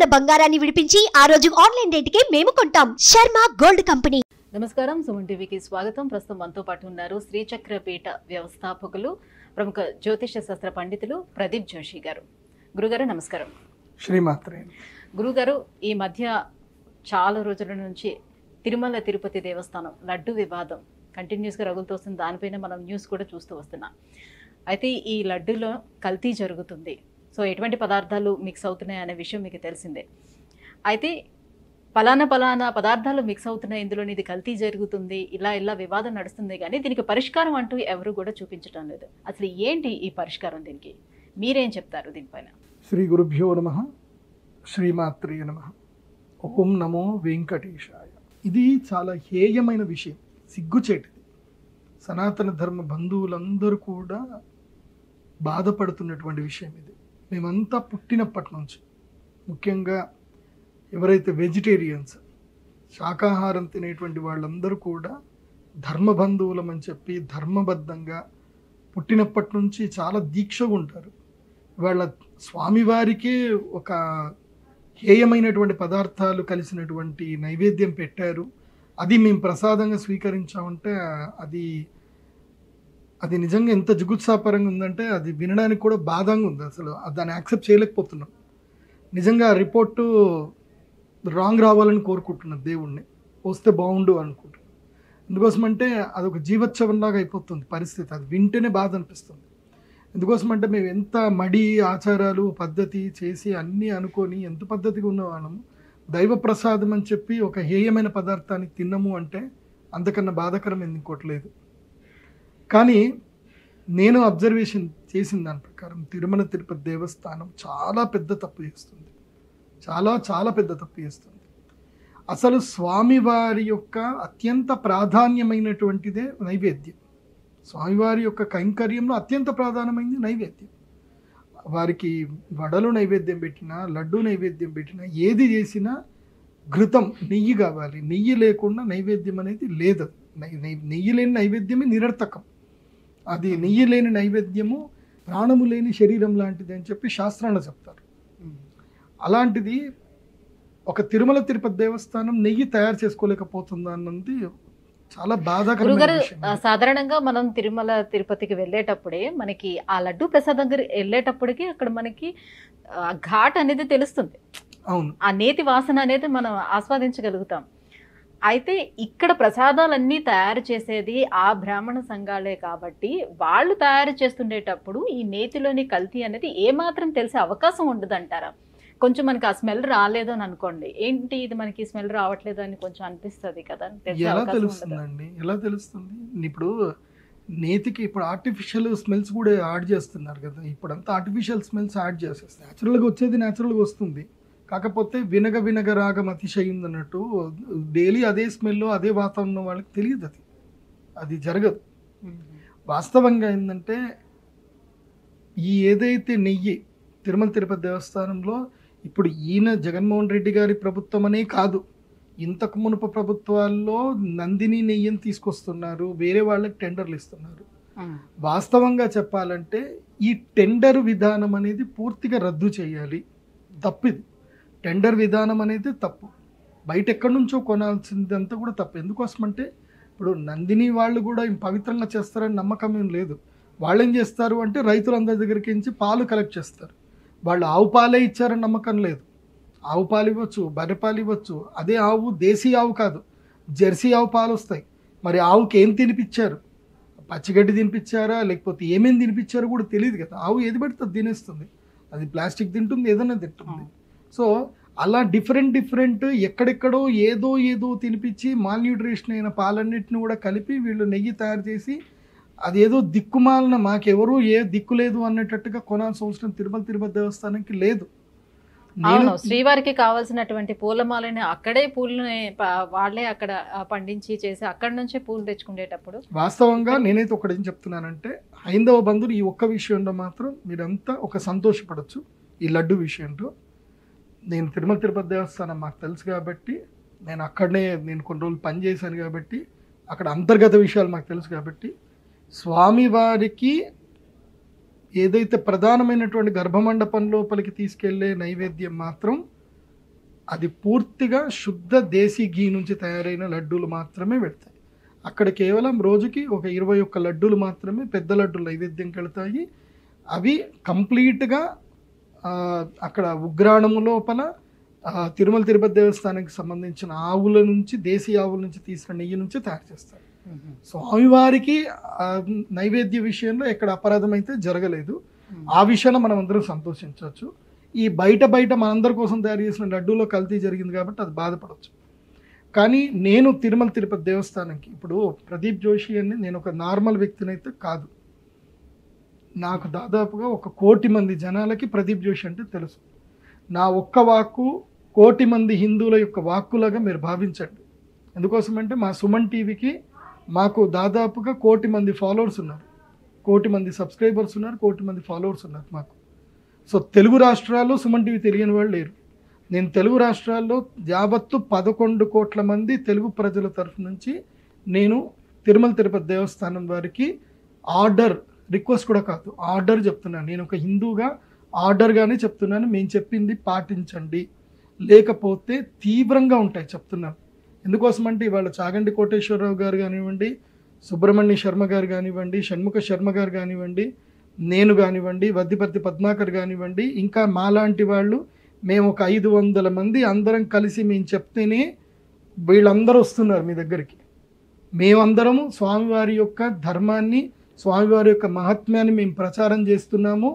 తాకట్టులో ఉన్న బంగారాన్ని విడిపించి ఆ రోజు ఆన్లైన్ రేటుకే మేము కొంటాం. Sharma gold company. నమస్కారం, సుమన్ టీవీకి స్వాగతం. ప్రస్తుతం మనతో పాటు ఉన్నారు శ్రీచక్రపీఠ వ్యవస్థాపకులు, ప్రముఖ జ్యోతిష శాస్త్ర పండితులు ప్రదీప్ జోషి గారు. గురుగారు నమస్కారం. శ్రీమాత్రే. గురుగారు, ఈ మధ్య చాలా రోజుల నుంచి తిరుమల తిరుపతి దేవస్థానం లడ్డు వివాదం కంటిన్యూస్గా రగులుతోస్తుంది. దానిపైన మనం న్యూస్ కూడా చూస్తూ వస్తున్నాం. అయితే ఈ లడ్డులో కల్తీ జరుగుతుంది, సో ఎటువంటి పదార్థాలు మిక్స్ అవుతున్నాయి అనే విషయం మీకు తెలిసిందే. అయితే పలానా పదార్థాలు మిక్స్ అవుతున్నాయి, ఇందులో ఇది కల్తీ జరుగుతుంది, ఇలా వివాదం నడుస్తుంది, కానీ దీనికి పరిష్కారం అంటూ ఎవరు కూడా చూపించడం లేదు. అసలు ఏంటి ఈ పరిష్కారం? దీనికి మీరేం చెప్తారు? దీనిపైన శ్రీ గురుభ్యో నమః, శ్రీమాత్రే నమః, ఓం నమో వెంకటేశాయ. ఇది చాలా హేయమైన విషయం, సిగ్గుచేటిది. సనాతన ధర్మ బంధువులందరూ కూడా బాధపడుతున్నటువంటి విషయం ఇది. మేమంతా పుట్టినప్పటి నుంచి, ముఖ్యంగా ఎవరైతే వెజిటేరియన్స్, శాకాహారం తినేటువంటి వాళ్ళందరూ కూడా ధర్మబంధువులం అని చెప్పి ధర్మబద్ధంగా పుట్టినప్పటి నుంచి చాలా దీక్షగా ఉంటారు. వాళ్ళ స్వామివారికే ఒక హేయమైనటువంటి పదార్థాలు కలిసినటువంటి నైవేద్యం పెట్టారు, అది మేము ప్రసాదంగా స్వీకరించామంటే అది నిజంగా ఎంత జుగుత్సాపరంగా ఉందంటే అది వినడానికి కూడా బాధంగా ఉంది. అసలు దాన్ని యాక్సెప్ట్ చేయలేకపోతున్నాం. నిజంగా ఆ రిపోర్టు రాంగ్ రావాలని కోరుకుంటున్నాను, దేవుణ్ణి వస్తే బాగుండు అనుకుంటున్నాను. ఎందుకోసమంటే అదొక జీవోత్సవంలాగా అయిపోతుంది పరిస్థితి, అది వింటేనే బాధ అనిపిస్తుంది. ఎందుకోసమంటే మేము ఎంత మడి ఆచారాలు పద్ధతి చేసి అన్నీ అనుకొని ఎంత పద్ధతిగా ఉన్న వాళ్ళము, దైవ ప్రసాదం అని చెప్పి ఒక హేయమైన పదార్థాన్ని తిన్నము అంటే అంతకన్నా బాధాకరం ఇంకోటి లేదు. కానీ నేను అబ్జర్వేషన్ చేసిన దాని ప్రకారం తిరుమల తిరుపతి దేవస్థానం చాలా పెద్ద తప్పు చేస్తుంది, చాలా పెద్ద తప్పు చేస్తుంది. అసలు స్వామివారి యొక్క అత్యంత ప్రాధాన్యమైనటువంటిదే నైవేద్యం. స్వామివారి యొక్క కైంకర్యంలో అత్యంత ప్రాధాన్యమైనది నైవేద్యం. వారికి వడలు నైవేద్యం పెట్టినా, లడ్డు నైవేద్యం పెట్టినా, ఏది చేసినా ఘృతం, నెయ్యి కావాలి. నెయ్యి లేకుండా నైవేద్యం అనేది లేదు. నెయ్యి లేని నైవేద్యమే నిరర్థకం. అది నెయ్యి లేని నైవేద్యము ప్రాణము లేని శరీరం లాంటిది అని చెప్పి శాస్త్రాలు చెప్తారు. అలాంటిది ఒక తిరుమల తిరుపతి దేవస్థానం నెయ్యి తయారు చేసుకోలేకపోతుందా అన్నది చాలా బాధాకరమైన విషయం. సాధారణంగా మనం తిరుమల తిరుపతికి వెళ్ళేటప్పుడే మనకి ఆ లడ్డు ప్రసాదం దగ్గర వెళ్ళేటప్పటికి అక్కడ మనకి ఘాట్ అనేది తెలుస్తుంది. అవును, ఆ నేతి వాసన అనేది మనం ఆస్వాదించగలుగుతాం. అయితే ఇక్కడ ప్రసాదాలన్నీ తయారు చేసేది ఆ బ్రాహ్మణ సంఘాలే కాబట్టి వాళ్ళు తయారు చేస్తుండేటప్పుడు ఈ నేతిలోని కల్తీ అనేది ఏమాత్రం తెలిసే అవకాశం ఉండదంటారా? కొంచెం మనకి ఆ స్మెల్ రాలేదు అని అనుకోండి, ఏంటి ఇది మనకి స్మెల్ రావట్లేదు అని కొంచెం అనిపిస్తుంది కదా. ఎలా తెలుస్తుందండి? ఎలా తెలుస్తుంది? ఇప్పుడు నేతికి ఇప్పుడు ఆర్టిఫిషియల్ స్మెల్స్ కూడా యాడ్ చేస్తున్నారు కదా. ఇప్పుడంతా ఆర్టిఫిషియల్ స్మెల్స్ యాడ్ చేసేస్తాయి. న్యాచురల్గా వచ్చేది న్యాచురల్గా వస్తుంది. కాకపోతే వినగ రాగం అతిశయింది అన్నట్టు డైలీ అదే స్మెల్ అదే వాతావరణం వాళ్ళకి తెలియదు, అది జరగదు. వాస్తవంగా ఏంటంటే ఈ ఏదైతే నెయ్యి తిరుమల తిరుపతి దేవస్థానంలో ఇప్పుడు ఈయన జగన్మోహన్ రెడ్డి గారి ప్రభుత్వం అనే కాదు, ఇంతకు మునుపు ప్రభుత్వాల్లో నందిని నెయ్యిని తీసుకొస్తున్నారు, వేరే వాళ్ళకి టెండర్లు ఇస్తున్నారు. వాస్తవంగా చెప్పాలంటే ఈ టెండర్ విధానం అనేది పూర్తిగా రద్దు చేయాలి. తప్పిది, టెండర్ విధానం అనేది తప్పు. బయట ఎక్కడి నుంచో కొనాల్సిందంతా కూడా తప్పు. ఎందుకోసమంటే ఇప్పుడు నందిని వాళ్ళు కూడా పవిత్రంగా చేస్తారని నమ్మకం ఏం లేదు. వాళ్ళు ఏం చేస్తారు అంటే రైతులందరి దగ్గరికి నుంచి పాలు కలెక్ట్ చేస్తారు. వాళ్ళు ఆవు పాలే ఇచ్చారని నమ్మకం లేదు. ఆవు పాలు ఇవ్వచ్చు, బర్రె పాలు ఇవ్వచ్చు. అదే ఆవు దేశీ ఆవు కాదు, జెర్సీ ఆవు పాలు వస్తాయి. మరి ఆవుకి ఏం తినిపించారు? పచ్చిగడ్డి తినిపించారా లేకపోతే ఏమేమి తినిపించారో కూడా తెలియదు కదా. ఆవు ఏది పెడితే తినేస్తుంది, అది ప్లాస్టిక్ తింటుంది, ఏదైనా తింటుంది. సో అలా డిఫరెంట్ ఎక్కడెక్కడో ఏదో తినిపించి మాల్న్యూట్రిషన్ అయిన పాలన్నిటిని కూడా కలిపి వీళ్ళు నెయ్యి తయారు చేసి అదేదో దిక్కుమాలిన మాకెవరూ ఏ దిక్కు లేదు అన్నట్టుగా కొనాల్సిన అవసరం తిరుపతి దేవస్థానానికి లేదు. శ్రీవారికి కావాల్సినటువంటి పూలమాలని అక్కడే పూలని వాళ్ళే అక్కడ పండించి చేసి అక్కడి నుంచే పూలు తెచ్చుకునేటప్పుడు వాస్తవంగా నేనైతే ఒకటి ఏం చెప్తున్నానంటే, హైందవ బంధువులు ఈ ఒక్క విషయంలో మాత్రం మీరంతా ఒక సంతోషపడచ్చు. ఈ లడ్డు విషయంలో నేను తిరుపతి దేవస్థానం మాకు తెలుసు కాబట్టి, నేను అక్కడనే కొన్ని రోజులు పనిచేశాను కాబట్టి అక్కడ అంతర్గత విషయాలు మాకు తెలుసు కాబట్టి, స్వామివారికి ఏదైతే ప్రధానమైనటువంటి గర్భమండపం లోపలికి తీసుకెళ్లే నైవేద్యం మాత్రం అది పూర్తిగా శుద్ధ దేశీ ఘీ నుంచి తయారైన లడ్డూలు మాత్రమే వెళ్తాయి. అక్కడ కేవలం రోజుకి ఒక 21 లడ్డూలు మాత్రమే పెద్ద లడ్డూలు నైవేద్యంకి వెళ్తాయి. అవి కంప్లీట్గా అక్కడ ఉగ్రాణము లోపల తిరుమల తిరుపతి దేవస్థానానికి సంబంధించిన ఆవుల నుంచి, దేశీ ఆవుల నుంచి తీసిన నెయ్యి నుంచి తయారు చేస్తారు. స్వామివారికి నైవేద్య విషయంలో ఎక్కడ అపరాధం అయితే జరగలేదు. ఆ విషయంలో మనం అందరం సంతోషించవచ్చు. ఈ బయట మనందరి కోసం తయారు చేసిన లడ్డూలో కల్తీ జరిగింది కాబట్టి అది బాధపడవచ్చు. కానీ నేను తిరుమల తిరుపతి దేవస్థానంకి ఇప్పుడు ప్రదీప్ జోషి అని నేను ఒక నార్మల్ వ్యక్తినైతే కాదు. నాకు దాదాపుగా 1 కోటి మంది జనాలకి ప్రదీప్ జోషి అంటే తెలుసు. నా ఒక్క వాక్కు 1 కోటి మంది హిందువుల యొక్క వాక్కులాగా మీరు భావించండి. ఎందుకోసమంటే మా సుమన్ టీవీకి మాకు దాదాపుగా 1 కోటి మంది ఫాలోవర్స్ ఉన్నారు, 1 కోటి మంది సబ్స్క్రైబర్స్ ఉన్నారు, 1 కోటి మంది ఫాలోవర్స్ ఉన్నారు మాకు. సో తెలుగు రాష్ట్రాల్లో సుమన్ టీవీ తెలియని వాళ్ళు లేరు. నేను తెలుగు రాష్ట్రాల్లో యావత్తు 11 కోట్ల మంది తెలుగు ప్రజల తరఫు నుంచి నేను తిరుమల తిరుపతి దేవస్థానం వారికి రిక్వెస్ట్ కూడా కాదు, ఆర్డర్ చెప్తున్నాను. నేను ఒక హిందూగా ఆర్డర్గానే చెప్తున్నాను. మేము చెప్పింది పాటించండి, లేకపోతే తీవ్రంగా ఉంటాయి చెప్తున్నాను. ఎందుకోసమంటే ఇవాళ చాగంటి కోటేశ్వరరావు గారు కానివ్వండి, సుబ్రహ్మణ్య శర్మ గారు కానివ్వండి, షణ్ముఖ శర్మ గారు కానివ్వండి, నేను కానివ్వండి, వద్దిపర్తి పద్మాకర్ కానివ్వండి, ఇంకా మాలాంటి వాళ్ళు మేము ఒక 500 మంది అందరం కలిసి మేము చెప్తేనే వీళ్ళందరూ వస్తున్నారు మీ దగ్గరికి. మేమందరము స్వామివారి యొక్క ధర్మాన్ని, స్వామివారి యొక్క మహాత్మ్యాన్ని మేము ప్రచారం చేస్తున్నాము.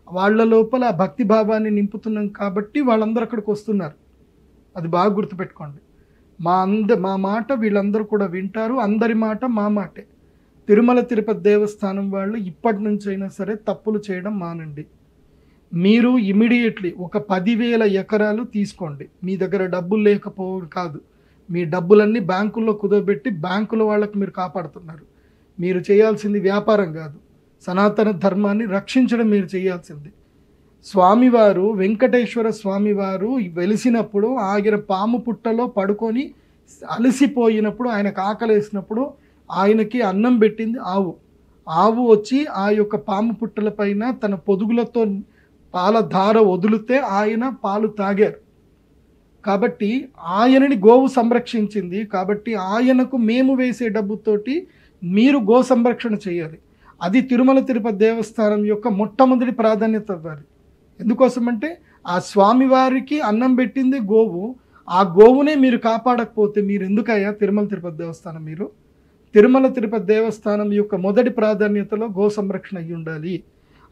వాళ్ళ లోపల భక్తి భావాన్ని నింపుతున్నాం కాబట్టి వాళ్ళందరూ అక్కడికి వస్తున్నారు. అది బాగా గుర్తుపెట్టుకోండి. మా మాట వీళ్ళందరూ కూడా వింటారు. అందరి మాట మా మాటే. తిరుమల తిరుపతి దేవస్థానం వాళ్ళు ఇప్పటి నుంచి అయినా సరే తప్పులు చేయడం మానండి. మీరు ఇమీడియట్లీ ఒక 10,000 ఎకరాలు తీసుకోండి. మీ దగ్గర డబ్బులు లేకపోవడం కాదు, మీ డబ్బులన్నీ బ్యాంకుల్లో కుదవబెట్టి బ్యాంకుల వాళ్ళకి మీరు కాపాడుతున్నారు. మీరు చేయాల్సింది వ్యాపారం కాదు, సనాతన ధర్మాన్ని రక్షించడం మీరు చేయాల్సింది. స్వామివారు వెంకటేశ్వర స్వామివారు వెలిసినప్పుడు ఆయన పాము పుట్టలో పడుకొని అలసిపోయినప్పుడు, ఆయనకు ఆకలేసినప్పుడు ఆయనకి అన్నం పెట్టింది ఆవు వచ్చి ఆ యొక్క పాము పుట్టల పైన తన పొదుగులతో పాల ధార వదిలితే ఆయన పాలు తాగారు. కాబట్టి ఆయనని గోవు సంరక్షించింది. కాబట్టి ఆయనకు మేము వేసే డబ్బుతోటి మీరు గో సంరక్షణ చేయాలి. అది తిరుమల తిరుపతి దేవస్థానం యొక్క మొట్టమొదటి ప్రాధాన్యత ఇవ్వాలి. ఎందుకోసమంటే ఆ స్వామివారికి అన్నం పెట్టింది గోవు. ఆ గోవునే మీరు కాపాడకపోతే మీరు ఎందుకయ్యా తిరుమల తిరుపతి దేవస్థానం? మీరు తిరుమల తిరుపతి దేవస్థానం యొక్క మొదటి ప్రాధాన్యతలో గో సంరక్షణ అయ్యి ఉండాలి.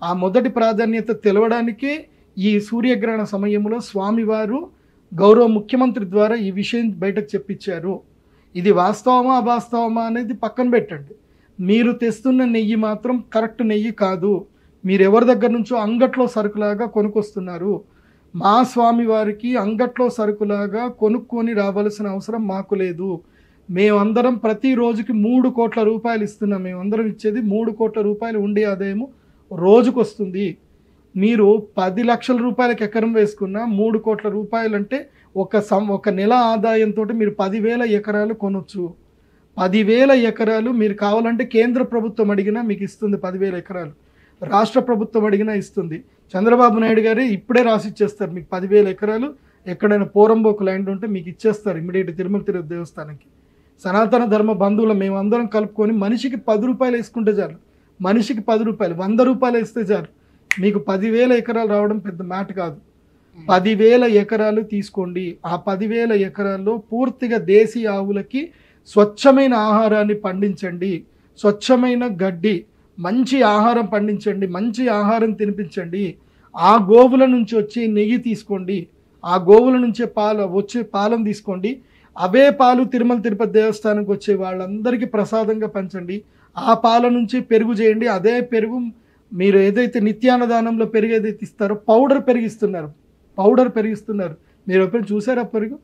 ఆ మొదటి ప్రాధాన్యత తెలవడానికే ఈ సూర్యగ్రహణ సమయంలో స్వామివారు గౌరవ ముఖ్యమంత్రి ద్వారా ఈ విషయం బయటకు చెప్పించారు. ఇది వాస్తవమా అవాస్తవమా అనేది పక్కన పెట్టండి. మీరు తెస్తున్న నెయ్యి మాత్రం కరెక్ట్ నెయ్యి కాదు. మీరు ఎవరి దగ్గర నుంచో అంగట్లో సరుకులాగా కొనుక్కొస్తున్నారు. మా స్వామివారికి అంగట్లో సరుకులాగా కొనుక్కొని రావాల్సిన అవసరం మాకు లేదు. మేమందరం ప్రతిరోజుకి 3 కోట్ల రూపాయలు ఇస్తున్నాం. మేమందరం ఇచ్చేది 3 కోట్ల రూపాయలు ఉండే ఆదాయము రోజుకు వస్తుంది. మీరు 10 లక్షల రూపాయలకు ఎకరం వేసుకున్నా 3 కోట్ల రూపాయలు అంటే ఒక నెల ఆదాయంతో మీరు 10,000 ఎకరాలు కొనొచ్చు. 10,000 ఎకరాలు మీరు కావాలంటే కేంద్ర ప్రభుత్వం అడిగినా మీకు ఇస్తుంది. 10,000 ఎకరాలు రాష్ట్ర ప్రభుత్వం అడిగినా ఇస్తుంది. చంద్రబాబు నాయుడు గారే ఇప్పుడే రాసి ఇచ్చేస్తారు మీకు 10,000 ఎకరాలు. ఎక్కడైనా పోరంబోకు ల్యాండ్ ఉంటే మీకు ఇచ్చేస్తారు ఇమ్మీడియట్ తిరుమల తిరుపతి దేవస్థానానికి. సనాతన ధర్మ బంధువులు మేమందరం కలుపుకొని మనిషికి 10 రూపాయలు వేసుకుంటే చాలు. మనిషికి 10 రూపాయలు, 100 రూపాయలు వేస్తే చాలు. మీకు 10,000 ఎకరాలు రావడం పెద్ద మాట కాదు. 10,000 ఎకరాలు తీసుకోండి. ఆ 10,000 ఎకరాల్లో పూర్తిగా దేశీ ఆవులకి స్వచ్ఛమైన ఆహారాన్ని పండించండి. స్వచ్ఛమైన గడ్డి, మంచి ఆహారం పండించండి, మంచి ఆహారం తినిపించండి. ఆ గోవుల నుంచి వచ్చే నెయ్యి తీసుకోండి. ఆ గోవుల నుంచే పాలను తీసుకోండి. అవే పాలు తిరుమల తిరుపతి దేవస్థానంకి వచ్చే వాళ్ళందరికీ ప్రసాదంగా పంచండి. ఆ పాల నుంచి పెరుగు చేయండి. అదే పెరుగు మీరు ఏదైతే నిత్యాన్నదానంలో పెరుగు ఏదైతే ఇస్తారో పౌడర్ పెరిగిస్తున్నారు. మీరు ఎప్పుడైనా చూసారా పెరుగు?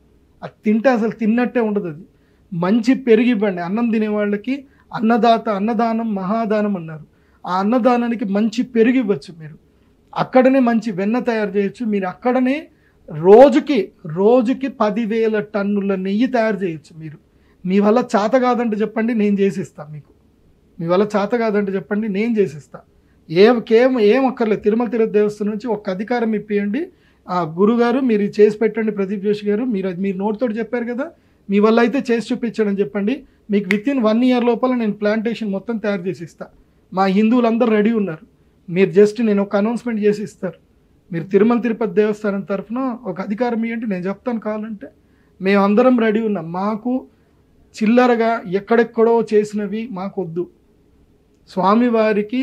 అది తింటే అసలు తిన్నట్టే ఉండదు. అది మంచి పెరుగు ఇవ్వండి. అన్నం తినే వాళ్ళకి అన్నదానం మహాదానం అన్నారు. ఆ అన్నదానానికి మంచి పెరుగు ఇవ్వచ్చు. మీరు అక్కడనే మంచి వెన్న తయారు చేయొచ్చు. మీరు అక్కడనే రోజుకి 10,000 టన్నుల నెయ్యి తయారు చేయొచ్చు. మీరు మీ వల్ల చేత కాదంటే చెప్పండి, నేను చేసిస్తాను. మీకు మీ వల్ల చేత కాదంటే చెప్పండి, నేను చేసిస్తా. ఏం అక్కర్లేదు. తిరుమల తిరుపతి దేవస్థానం నుంచి ఒక అధికారం ఇప్పియండి. గురుగారు మీరు ఇది చేసి పెట్టండి ప్రదీప్ జోషి గారు, మీరు నోటితో చెప్పారు కదా, మీ వల్ల అయితే చేసి చూపించండి చెప్పండి, మీకు వితిన్ 1 year లోపల నేను ప్లాంటేషన్ మొత్తం తయారు చేసి ఇస్తా. మా హిందువులందరూ రెడీ ఉన్నారు, మీరు జస్ట్ నేను ఒక అనౌన్స్మెంట్ చేసి ఇస్తారు. మీరు తిరుమల తిరుపతి దేవస్థానం తరఫున ఒక అధికారం ఇవ్వండి, నేను చెప్తాను కావాలంటే. మేము అందరం రెడీ ఉన్నాం. మాకు చిల్లరగా ఎక్కడెక్కడో చేసినవి మాకొద్దు. స్వామివారికి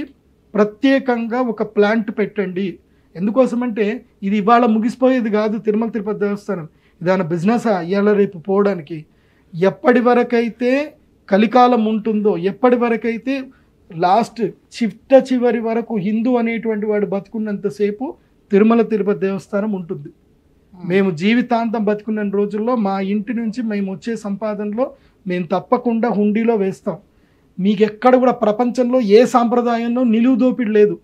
ప్రత్యేకంగా ఒక ప్లాంట్ పెట్టండి. ఎందుకోసమంటే ఇది ఇవాళ ముగిసిపోయేది కాదు. తిరుమల తిరుపతి దేవస్థానం ఇదాన బిజినెస్ ఇవాళ రేపు పోవడానికి. ఎప్పటి వరకైతే కలికాలం ఉంటుందో, ఎప్పటి వరకైతే లాస్ట్ చివరి వరకు హిందూ అనేటువంటి వాడు బతుకున్నంతసేపు తిరుమల తిరుపతి దేవస్థానం ఉంటుంది. మేము జీవితాంతం బతుకున్న రోజుల్లో మా ఇంటి నుంచి మేము వచ్చే సంపాదనలో మేము తప్పకుండా హుండీలో వేస్తాం. మీకు ఎక్కడ కూడా ప్రపంచంలో ఏ సాంప్రదాయంలో నిలువు దోపిడి లేదు.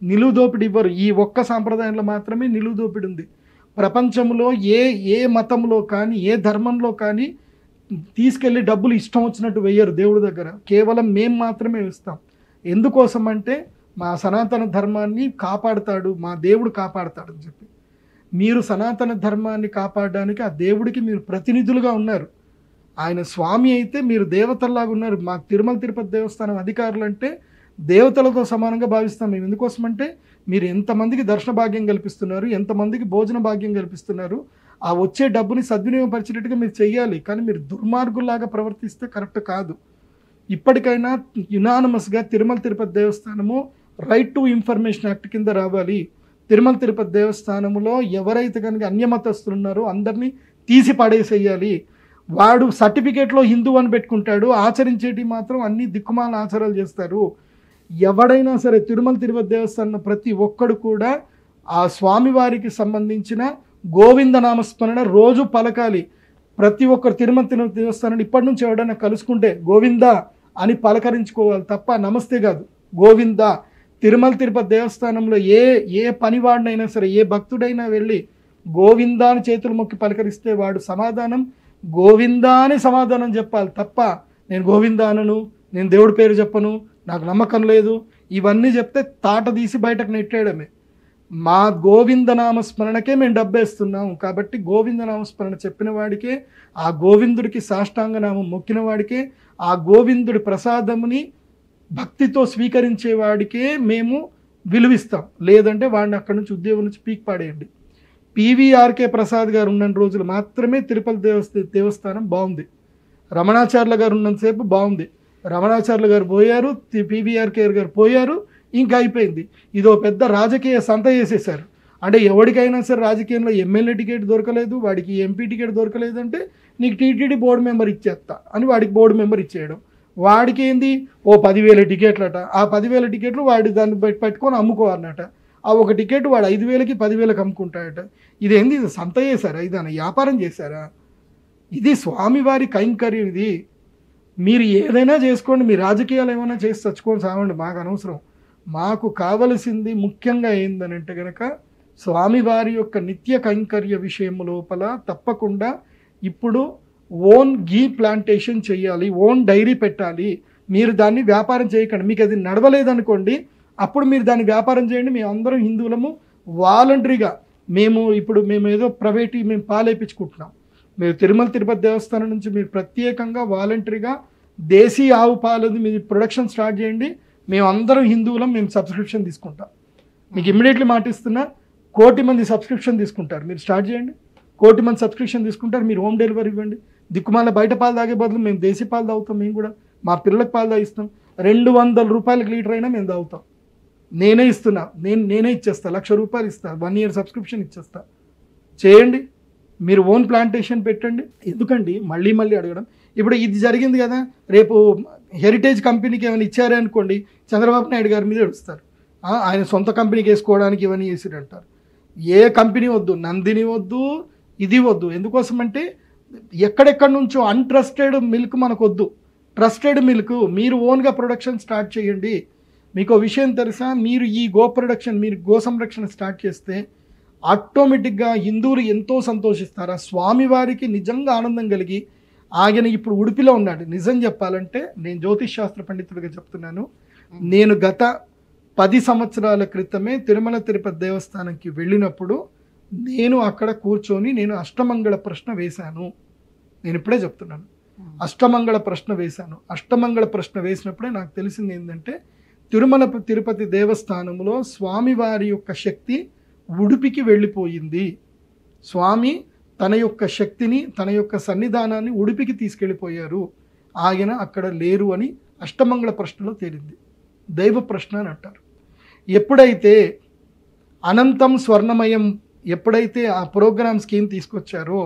నిలువు దోపిడి ఇవ్వరు. ఈ ఒక్క సాంప్రదాయంలో మాత్రమే నిలువు దోపిడి ఉంది. ప్రపంచంలో ఏ మతంలో కానీ ఏ ధర్మంలో కానీ తీసుకెళ్ళి డబ్బులు ఇష్టం వచ్చినట్టు వేయరు దేవుడి దగ్గర. కేవలం మేము మాత్రమే ఇస్తాం. ఎందుకోసం అంటే మా సనాతన ధర్మాన్ని కాపాడుతాడు, మా దేవుడు కాపాడుతాడు అని చెప్పి. మీరు సనాతన ధర్మాన్ని కాపాడడానికి ఆ దేవుడికి మీరు ప్రతినిధులుగా ఉన్నారు. ఆయన స్వామి అయితే మీరు దేవతల్లాగా ఉన్నారు. మాకు తిరుమల తిరుపతి దేవస్థానం అధికారులు అంటే దేవతలతో సమానంగా భావిస్తాం మేము. ఎందుకోసమంటే మీరు ఎంతమందికి దర్శన భాగ్యం కల్పిస్తున్నారు, ఎంతమందికి భోజన భాగ్యం కల్పిస్తున్నారు. ఆ వచ్చే డబ్బుని సద్వినియోగపరిచేటట్టుగా మీరు చెయ్యాలి. కానీ మీరు దుర్మార్గుల్లాగా ప్రవర్తిస్తే కరెక్ట్ కాదు. ఇప్పటికైనా యునానిమస్గా తిరుమల తిరుపతి దేవస్థానము రైట్ టు ఇన్ఫర్మేషన్ యాక్ట్ కింద రావాలి. తిరుమల తిరుపతి దేవస్థానంలో ఎవరైతే కనుక అన్యమతస్తులు ఉన్నారో అందరినీ తీసి పడేసేయాలి. వాడు సర్టిఫికేట్లో హిందూ అని పెట్టుకుంటాడు, ఆచరించేటి మాత్రం అన్ని దిక్కుమాల ఆచారాలు చేస్తారు. ఎవడైనా సరే తిరుమల తిరుపతి దేవస్థానం ప్రతి ఒక్కడు కూడా ఆ స్వామివారికి సంబంధించిన గోవింద నామస్మరణ రోజు పలకాలి. ప్రతి ఒక్కరు తిరుమల తిరుపతి దేవస్థానం ఇప్పటి నుంచి ఎవడైనా కలుసుకుంటే గోవింద అని పలకరించుకోవాలి తప్ప నమస్తే కాదు, గోవింద. తిరుమల తిరుపతి దేవస్థానంలో ఏ పనివాడినైనా సరే, ఏ భక్తుడైనా వెళ్ళి గోవిందా అని చేతులు మొక్కి పలకరిస్తే వాడు సమాధానం గోవిందా అని సమాధానం చెప్పాలి తప్ప నేను గోవిందా అనను, నేను దేవుడి పేరు చెప్పను, నాకు నమ్మకం లేదు, ఇవన్నీ చెప్తే తాట తీసి బయటకు నెట్టేయడమే. మా గోవింద నామస్మరణకే మేము డబ్బేస్తున్నాం కాబట్టి గోవింద నామస్మరణ చెప్పిన వాడికే, ఆ గోవిందుడికి సాష్టాంగ నామం మొక్కిన వాడికే, ఆ గోవిందుడి ప్రసాదముని భక్తితో స్వీకరించే వాడికే మేము విలువిస్తాం. లేదంటే వాడిని అక్కడి నుంచి ఉద్యోగం నుంచి పీక్ పాడేయండి. పివిఆర్కే ప్రసాద్ గారు ఉన్న రోజులు మాత్రమే తిరుపతి దేవస్థానం బాగుంది. రమణాచార్యుల గారు ఉన్నంతసేపు బాగుంది. రమణాచార్యుల గారు పోయారు, పివిఆర్కే గారు పోయారు, ఇంకా అయిపోయింది. ఇదో పెద్ద రాజకీయ సంత చేసేసారు. అంటే ఎవరికైనా సరే రాజకీయంలో ఎమ్మెల్యే టికెట్ దొరకలేదు, వాడికి ఎంపీ టికెట్ దొరకలేదు అంటే నీకు టీటీడీ బోర్డు మెంబర్ ఇచ్చేస్తా అని వాడికి బోర్డు మెంబర్ ఇచ్చేయడం. వాడికి ఏంది ఓ 10,000 టికెట్లట, ఆ 10,000 టికెట్లు వాడి దాన్ని పెట్టుకొని అమ్ముకోవాలన్నట. ఆ ఒక టికెట్ వాడు 5,000కి 10,000కి అమ్ముకుంటాడట. ఇదేంది, ఇది సంత చేశారా, ఇదన్న వ్యాపారం చేశారా? ఇది స్వామివారి కైంకర్యం. ఇది మీరు ఏదైనా చేసుకోండి, మీ రాజకీయాలు ఏమైనా చేసి చచ్చుకొని సావండి, మాకు అనవసరం. మాకు కావలసింది ముఖ్యంగా ఏందనంటే కనుక స్వామివారి యొక్క నిత్య కైంకర్య విషయం లోపల తప్పకుండా ఇప్పుడు ఓన్ గీ ప్లాంటేషన్ చేయాలి, ఓన్ డైరీ పెట్టాలి. మీరు దాన్ని వ్యాపారం చేయకండి. మీకు అది నడవలేదనుకోండి, అప్పుడు మీరు దాన్ని వ్యాపారం చేయండి. మేము అందరం హిందువులము వాలంటరీగా మేము ఏదో ప్రైవేట్ మేము పాలేపించుకుంటున్నాం. మీరు తిరుమల తిరుపతి దేవస్థానం నుంచి మీరు ప్రత్యేకంగా వాలంటరీగా దేశీ ఆవు పాలది మీరు ప్రొడక్షన్ స్టార్ట్ చేయండి. మేము అందరం హిందువులం, మేము సబ్స్క్రిప్షన్ తీసుకుంటాం. మీకు ఇమ్మీడియట్లీ మాటిస్తున్నా, 1,000,000 మంది సబ్స్క్రిప్షన్ తీసుకుంటారు. మీరు స్టార్ట్ చేయండి, 1,000,000 మంది సబ్స్క్రిప్షన్ తీసుకుంటారు. మీరు హోమ్ డెలివరీ ఇవ్వండి. దిక్కుమాల బయట పాలు తాగే బదులు మేము దేశీ పాలు తాగుతాం. మేము కూడా మా పిల్లలకు పాలు తాగిస్తాం. 200 రూపాయలకి లీటర్ అయినా మేము తాగుతాం. నేనే ఇస్తున్నా, నేనే ఇచ్చేస్తా. 1,00,000 రూపాయలు ఇస్తా, 1 year సబ్స్క్రిప్షన్ ఇచ్చేస్తా. చేయండి, మీరు ఓన్ ప్లాంటేషన్ పెట్టండి. ఎందుకండి మళ్ళీ అడగడం? ఇప్పుడు ఇది జరిగింది కదా, రేపు హెరిటేజ్ కంపెనీకి ఏమైనా ఇచ్చారే అనుకోండి, చంద్రబాబు నాయుడు గారి మీద ఏడుస్తారు. ఆయన సొంత కంపెనీకి వేసుకోవడానికి ఇవన్నీ చేసిరంటారు. ఏ కంపెనీ వద్దు, నందిని వద్దు, ఇది వద్దు. ఎందుకోసం అంటే ఎక్కడెక్కడి నుంచో అన్ట్రస్టెడ్ మిల్క్ మనకు వద్దు. ట్రస్టెడ్ మిల్క్ మీరు ఓన్గా ప్రొడక్షన్ స్టార్ట్ చేయండి. మీకు విషయం తెలుసా, మీరు ఈ మీరు గో సంరక్షణ స్టార్ట్ చేస్తే ఆటోమేటిక్గా హిందువులు ఎంతో సంతోషిస్తారు. ఆ స్వామివారికి నిజంగా ఆనందం కలిగి ఆయన ఇప్పుడు ఉడిపిలో ఉన్నాడు. నిజం చెప్పాలంటే నేను జ్యోతిష్ శాస్త్ర పండితుడిగా చెప్తున్నాను. నేను గత 10 సంవత్సరాల క్రితమే తిరుమల తిరుపతి దేవస్థానంకి వెళ్ళినప్పుడు నేను అక్కడ కూర్చొని నేను అష్టమంగళ ప్రశ్న వేశాను. నేను ఇప్పుడే చెప్తున్నాను, అష్టమంగళ ప్రశ్న వేశాను. అష్టమంగళ ప్రశ్న వేసినప్పుడే నాకు తెలిసింది ఏంటంటే తిరుమల తిరుపతి దేవస్థానంలో స్వామివారి యొక్క శక్తి ఉడిపికి వెళ్ళిపోయింది. స్వామి తన యొక్క శక్తిని, తన యొక్క సన్నిధానాన్ని ఉడిపికి తీసుకెళ్ళిపోయారు, ఆయన అక్కడ లేరు అని అష్టమంగళ ప్రశ్నలో తేలింది. దైవ ప్రశ్న అని అంటారు. ఎప్పుడైతే అనంతం స్వర్ణమయం ఎప్పుడైతే ఆ ప్రోగ్రామ్ స్కీమ్ తీసుకొచ్చారో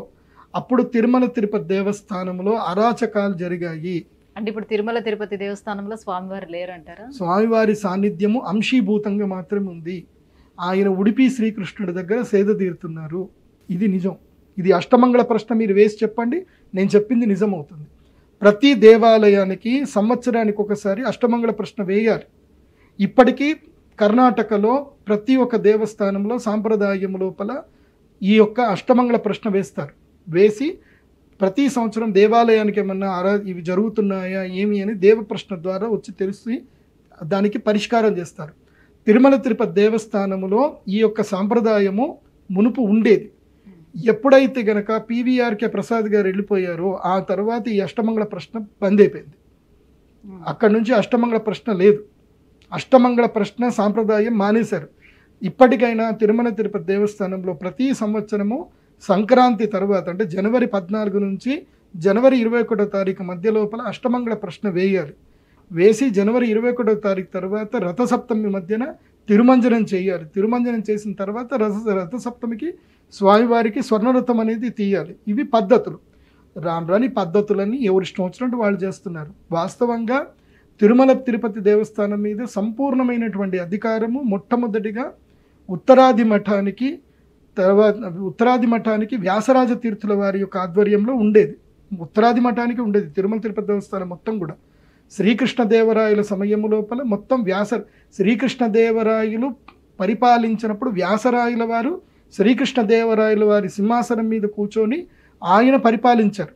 అప్పుడు తిరుమల తిరుపతి దేవస్థానంలో అరాచకాలు జరిగాయి. అంటే ఇప్పుడు తిరుమల తిరుపతి దేవస్థానంలో స్వామివారు లేరంటారా? స్వామివారి సాన్నిధ్యము అంశీభూతంగా మాత్రమే ఉంది. ఆయన ఉడిపి శ్రీకృష్ణుడి దగ్గర సేద తీరుతున్నారు. ఇది నిజం. ఇది అష్టమంగళ ప్రశ్న మీరు వేసి చెప్పండి, నేను చెప్పింది నిజం అవుతుంది. ప్రతి దేవాలయానికి సంవత్సరానికి ఒకసారి అష్టమంగళ ప్రశ్న వేయాలి. ఇప్పటికీ కర్ణాటకలో ప్రతి ఒక్క దేవస్థానంలో సాంప్రదాయం లోపల ఈ యొక్క అష్టమంగళ ప్రశ్న వేస్తారు. వేసి ప్రతి సంవత్సరం దేవాలయానికి ఏమన్నా ఇవి జరుగుతున్నాయా ఏమి అని దేవ ప్రశ్న ద్వారా వచ్చి తెలిసి దానికి పరిష్కారం చేస్తారు. తిరుమల తిరుపతి దేవస్థానములో ఈ యొక్క సాంప్రదాయము మునుపు ఉండేది. ఎప్పుడైతే గనక పివిఆర్కే ప్రసాద్ గారు వెళ్ళిపోయారో ఆ తర్వాత ఈ అష్టమంగళ ప్రశ్న బంద్ అయిపోయింది. అక్కడి నుంచి అష్టమంగళ ప్రశ్న లేదు. అష్టమంగళ ప్రశ్న సాంప్రదాయం మానేశారు. ఇప్పటికైనా తిరుమల తిరుపతి దేవస్థానంలో ప్రతి సంవత్సరము సంక్రాంతి తర్వాత అంటే జనవరి 14 నుంచి జనవరి 21వ తారీఖు మధ్య లోపల అష్టమంగళ ప్రశ్న వేయాలి. వేసి జనవరి 21వ తారీఖు తర్వాత రథసప్తమి మధ్యన తిరుమంజనం చేయాలి. తిరుమంజనం చేసిన తర్వాత రథసప్తమికి స్వామివారికి స్వర్ణరథం అనేది తీయాలి. ఇవి పద్ధతులు. రాని పద్ధతులన్నీ ఎవరిష్టం వచ్చినట్టు వాళ్ళు చేస్తున్నారు. వాస్తవంగా తిరుమల తిరుపతి దేవస్థానం మీద సంపూర్ణమైనటువంటి అధికారము మొట్టమొదటిగా ఉత్తరాది మఠానికి వ్యాసరాజ తీర్థుల వారి యొక్క ఆధ్వర్యంలో ఉండేది. ఉత్తరాది మఠానికి ఉండేది తిరుమల తిరుపతి దేవస్థానం మొత్తం కూడా. శ్రీకృష్ణదేవరాయల సమయం లోపల మొత్తం శ్రీకృష్ణదేవరాయలు పరిపాలించినప్పుడు వ్యాసరాయల వారు శ్రీకృష్ణదేవరాయల వారి సింహాసనం మీద కూర్చొని ఆయన పరిపాలించారు.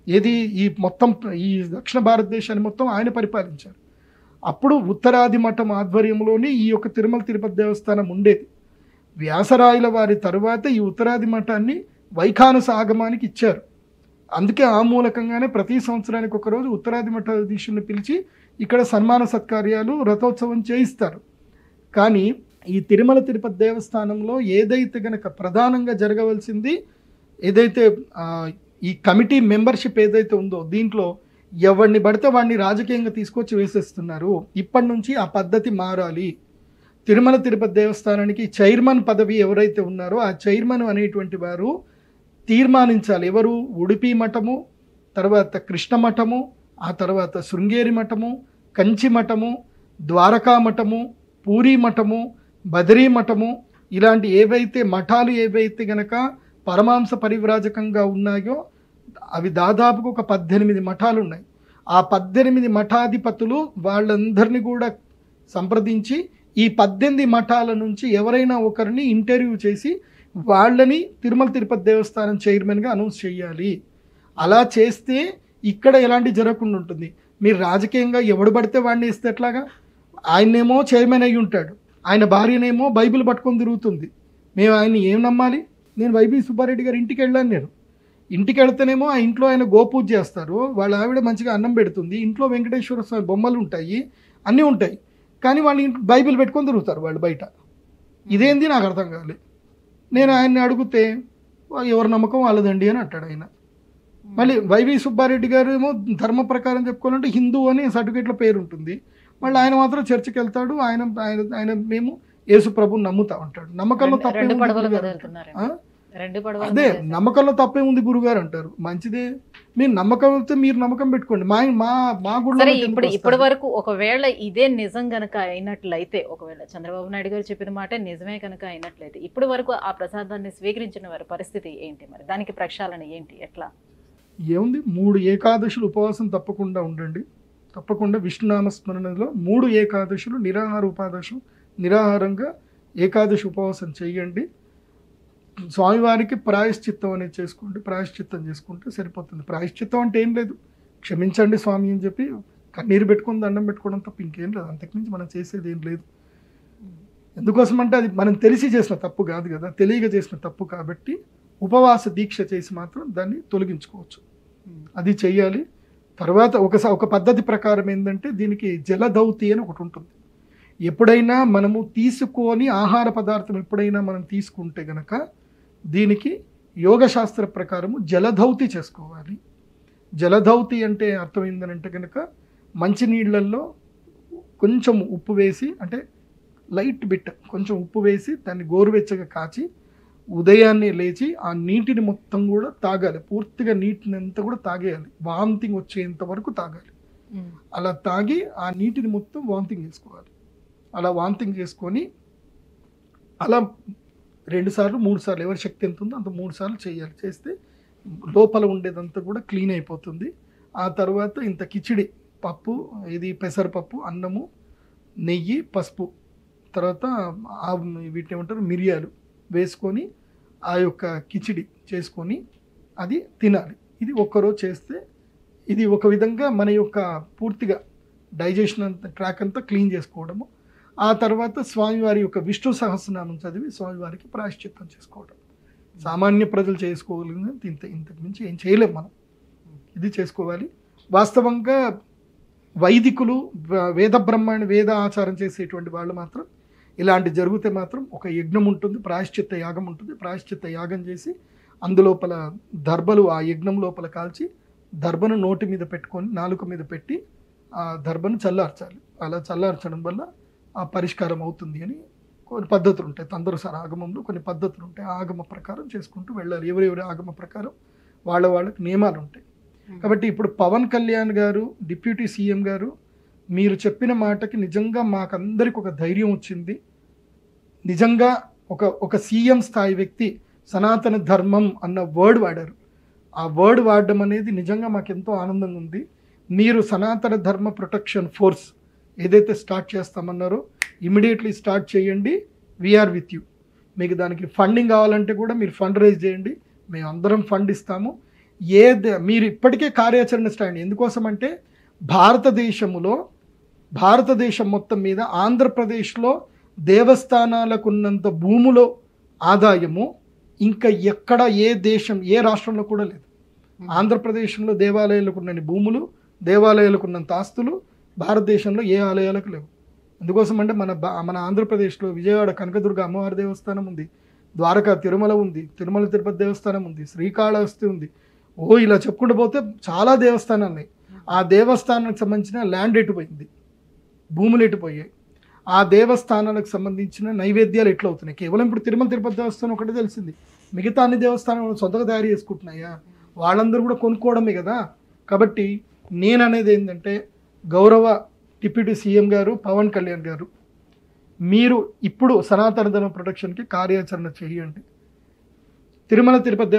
ఏది ఈ మొత్తం ఈ దక్షిణ భారతదేశాన్ని మొత్తం ఆయన పరిపాలించారు. అప్పుడు ఉత్తరాది మఠం ఆధ్వర్యంలోనే ఈ యొక్క తిరుమల తిరుపతి దేవస్థానం ఉండేది. వ్యాసరాయల వారి తరువాత ఈ ఉత్తరాది మఠాన్ని వైఖానస ఆగమానికి ఇచ్చారు. అందుకే ఆ మూలకంగానే ప్రతి సంవత్సరానికి ఒకరోజు ఉత్తరాది మఠాధీశుల్ని పిలిచి ఇక్కడ సన్మాన సత్కార్యాలు రథోత్సవం చేయిస్తారు. కానీ ఈ తిరుమల తిరుపతి దేవస్థానంలో ఏదైతే గనక ప్రధానంగా జరగవలసింది ఏదైతే ఈ కమిటీ మెంబర్షిప్ ఏదైతే ఉందో దీంట్లో ఎవరిని పడితే వాడిని రాజకీయంగా తీసుకొచ్చి వేసేస్తున్నారు. ఇప్పటి నుంచి ఆ పద్ధతి మారాలి. తిరుమల తిరుపతి దేవస్థానానికి చైర్మన్ పదవి ఎవరైతే ఉన్నారో ఆ చైర్మన్ అనేటువంటి వారు తీర్మానించాలి. ఎవరు? ఉడిపి మఠము, తర్వాత కృష్ణ మఠము, ఆ తర్వాత శృంగేరి మఠము, కంచి మఠము, ద్వారకా మఠము, పూరీ మఠము, బదరీ మఠము, ఇలాంటి ఏవైతే మఠాలు ఏవైతే గనక పరమాంస పరివ్రాజకంగా ఉన్నాయో అవి దాదాపుగా ఒక 18 మఠాలు ఉన్నాయి. ఆ 18 మఠాధిపతులు వాళ్ళందరినీ కూడా సంప్రదించి ఈ 18 మఠాల నుంచి ఎవరైనా ఒకరిని ఇంటర్వ్యూ చేసి వాళ్ళని తిరుమల తిరుపతి దేవస్థానం చైర్మన్గా అనౌన్స్ చేయాలి. అలా చేస్తే ఇక్కడ ఎలాంటి జరగకుండా ఉంటుంది. మీరు రాజకీయంగా ఎవడు పడితే వాడిని వేస్తే ఎట్లాగా? ఆయనేమో చైర్మన్ అయ్యి ఉంటాడు, ఆయన భార్యనేమో బైబిల్ పట్టుకొని తిరుగుతుంది. మేము ఆయన్ని ఏం నమ్మాలి? నేను వైబీ సుబ్బారెడ్డి గారి ఇంటికి వెళ్ళాను. ఇంటికి వెళ్తేనేమో ఆ ఇంట్లో ఆయన గోపూజ చేస్తారు, వాళ్ళ ఆవిడ మంచిగా అన్నం పెడుతుంది, ఇంట్లో వెంకటేశ్వర స్వామి బొమ్మలు ఉంటాయి, అన్నీ ఉంటాయి. కానీ వాళ్ళు బైబిల్ పెట్టుకొని తిరుగుతారు వాళ్ళు బయట. ఇదేంది నాకు అర్థం కాలే. నేను ఆయన్ని అడిగితే ఎవరి నమ్మకం వాళ్ళదండి అని అంటాడు ఆయన. మళ్ళీ వైవి సుబ్బారెడ్డి గారు ఏమో ధర్మ ప్రకారం చెప్పుకోవాలంటే హిందూ అని సర్టిఫికేట్లో పేరు ఉంటుంది. మళ్ళీ ఆయన మాత్రం చర్చికి వెళ్తాడు. ఆయన మేము యేసు ప్రభుని నమ్ముతా ఉంటాడు. నమ్మకంలో తప్పే, అదే నమ్మకంలో తప్పే ఉంది గురుగారు అంటారు. మంచిదే, మీరు నమ్మకం అయితే మీరు నమ్మకం పెట్టుకోండి. మా గుడిలో ఇప్పటి వరకు ఒకవేళ ఇదే నిజం గనక అయినట్లయితే, ఒకవేళ చంద్రబాబు నాయుడు గారు చెప్పిన మాట నిజమే కనుక అయినట్లయితే ఇప్పటి వరకు ఆ ప్రసాదాన్ని స్వీకరించిన వారి పరిస్థితి ఏంటి? మరి దానికి ప్రక్షాళన ఏంటి? ఎట్లా? ఏముంది, 3 ఏకాదశులు ఉపవాసం తప్పకుండా ఉండండి. తప్పకుండా విష్ణునామస్మరణలో 3 ఏకాదశులు నిరాహారంగా ఏకాదశి ఉపవాసం చేయండి. స్వామివారికి ప్రాయశ్చిత్తం అనేది చేసుకోండి. ప్రాయశ్చిత్తం చేసుకుంటే సరిపోతుంది. ప్రాయశ్చిత్తం అంటే ఏం లేదు, క్షమించండి స్వామి అని చెప్పి కన్నీరు పెట్టుకుని దండం పెట్టుకోవడం తప్ప ఇంకేం లేదు. అంతకుమించి మనం చేసేది ఏం లేదు. ఎందుకోసం అంటే అది మనం తెలిసి చేసిన తప్పు కాదు కదా, తెలియక చేసిన తప్పు కాబట్టి ఉపవాస దీక్ష చేసి మాత్రం దాన్ని తొలగించుకోవచ్చు. అది చెయ్యాలి. తర్వాత ఒక పద్ధతి ప్రకారం ఏంటంటే దీనికి జలధౌతి అని ఒకటి ఉంటుంది. ఎప్పుడైనా మనము తీసుకొని ఆహార పదార్థం ఎప్పుడైనా మనం తీసుకుంటే గనక దీనికి యోగశాస్త్ర ప్రకారము జలధౌతి చేసుకోవాలి. జలధౌతి అంటే అర్థం ఏంటంటే కనుక మంచినీళ్ళల్లో కొంచెం ఉప్పు వేసి, అంటే లైట్ బిట్ కొంచెం ఉప్పు వేసి దాన్ని గోరువెచ్చగా కాచి ఉదయాన్నే లేచి ఆ నీటిని మొత్తం కూడా తాగాలి. పూర్తిగా నీటిని అంతా కూడా తాగేయాలి, వామిటింగ్ వచ్చేంత వరకు తాగాలి. అలా తాగి ఆ నీటిని మొత్తం వామిటింగ్ చేసుకోవాలి. అలా వామిటింగ్ చేసుకొని అలా 2 సార్లు 3 సార్లు ఎవరి శక్తి ఎంత ఉందో అంత 3 సార్లు చేయాలి. చేస్తే లోపల ఉండేదంతా కూడా క్లీన్ అయిపోతుంది. ఆ తర్వాత ఇంత కిచిడి పప్పు, ఇది పెసరపప్పు, అన్నము, నెయ్యి, పసుపు, తర్వాత వీటిని ఏమంటారు మిరియాలు వేసుకొని ఆ యొక్క కిచిడి చేసుకొని అది తినాలి. ఇది ఒక్కరోజు చేస్తే ఇది ఒక విధంగా మన యొక్క పూర్తిగా డైజెషన్ అంతా ట్రాక్ అంతా క్లీన్ చేసుకోవడము. ఆ తర్వాత స్వామివారి యొక్క విష్ణు సహస్రనామం చదివి స్వామివారికి ప్రాయశ్చిత్తం చేసుకోవడం. సామాన్య ప్రజలు చేసుకోగలిగినంత ఇంతకు మించి ఏం చేయలేం మనం. ఇది చేసుకోవాలి. వాస్తవంగా వైదికులు వేద ఆచారం చేసేటువంటి వాళ్ళు మాత్రం ఇలాంటి జరిగితే మాత్రం ఒక యజ్ఞం ఉంటుంది, ప్రాయశ్చిత్త యాగం ఉంటుంది. ప్రాయశ్చిత్త యాగం చేసి అందులోపల దర్భలు ఆ యజ్ఞం లోపల కాల్చి దర్భను నోటి మీద పెట్టుకొని నాలుక మీద పెట్టి ఆ దర్భను చల్లార్చాలి. అలా చల్లార్చడం వల్ల ఆ పరిష్కారం అవుతుంది అని కొన్ని పద్ధతులు ఉంటాయి. తందరసారి ఆగమంలో కొన్ని పద్ధతులు ఉంటాయి. ఆగమ ప్రకారం చేసుకుంటూ వెళ్ళాలి. ఎవరెవరి ఆగమ ప్రకారం వాళ్ళకి నియమాలు ఉంటాయి. కాబట్టి ఇప్పుడు పవన్ కళ్యాణ్ గారు, డిప్యూటీ సీఎం గారు, మీరు చెప్పిన మాటకి నిజంగా మాకందరికి ఒక ధైర్యం వచ్చింది. నిజంగా ఒక సీఎం స్థాయి వ్యక్తి సనాతన ధర్మం అన్న వర్డ్ వాడారు. ఆ వర్డ్ వాడడం అనేది నిజంగా మాకు ఎంతో ఆనందంగా ఉంది. మీరు సనాతన ధర్మ ప్రొటెక్షన్ ఫోర్స్ ఏదైతే స్టార్ట్ చేస్తామన్నారో ఇమీడియట్లీ స్టార్ట్ చేయండి. We're with you. మీకు దానికి ఫండింగ్ కావాలంటే కూడా మీరు ఫండ్ రైజ్ చేయండి, మేము అందరం ఫండ్ ఇస్తాము. మీరు ఇప్పటికే కార్యాచరణ స్టాండ్ ఎందుకోసం అంటే భారతదేశం మొత్తం మీద ఆంధ్రప్రదేశ్లో దేవస్థానాలకు ఉన్నంత భూములో ఆదాయము ఇంకా ఎక్కడ ఏ రాష్ట్రంలో కూడా లేదు. ఆంధ్రప్రదేశ్లో దేవాలయాలకు ఉన్నన్ని భూములు, దేవాలయాలకు ఉన్నంత ఆస్తులు భారతదేశంలో ఏ ఆలయాలకు లేవు. ఎందుకోసం అంటే మన ఆంధ్రప్రదేశ్లో విజయవాడ కనకదుర్గ అమ్మవారి దేవస్థానం ఉంది, ద్వారకా తిరుమల ఉంది, తిరుమల తిరుపతి దేవస్థానం ఉంది, శ్రీకాళహస్తి ఉంది. ఇలా చెప్పుకుంటూ పోతే చాలా దేవస్థానాలు ఉన్నాయి. ఆ దేవస్థానానికి సంబంధించిన ల్యాండ్ ఎటుపోయింది, భూములు ఎటుపోయాయి, ఆ దేవస్థానాలకు సంబంధించిన నైవేద్యాలు ఎట్లా అవుతున్నాయి. కేవలం ఇప్పుడు తిరుమల తిరుపతి దేవస్థానం ఒకటే తెలిసింది, మిగతా అన్ని దేవస్థానాలు సొంతగా తయారు చేసుకుంటున్నాయా, వాళ్ళందరూ కూడా కొనుక్కోవడమే కదా. కాబట్టి నేను అనేది ఏంటంటే గౌరవ డిప్యూటీ సీఎం గారు పవన్ కళ్యాణ్ గారు, మీరు ఇప్పుడు సనాతన ధర్మ ప్రొటెక్షన్కి కార్యాచరణ చేయండి. తిరుమల తిరుపతి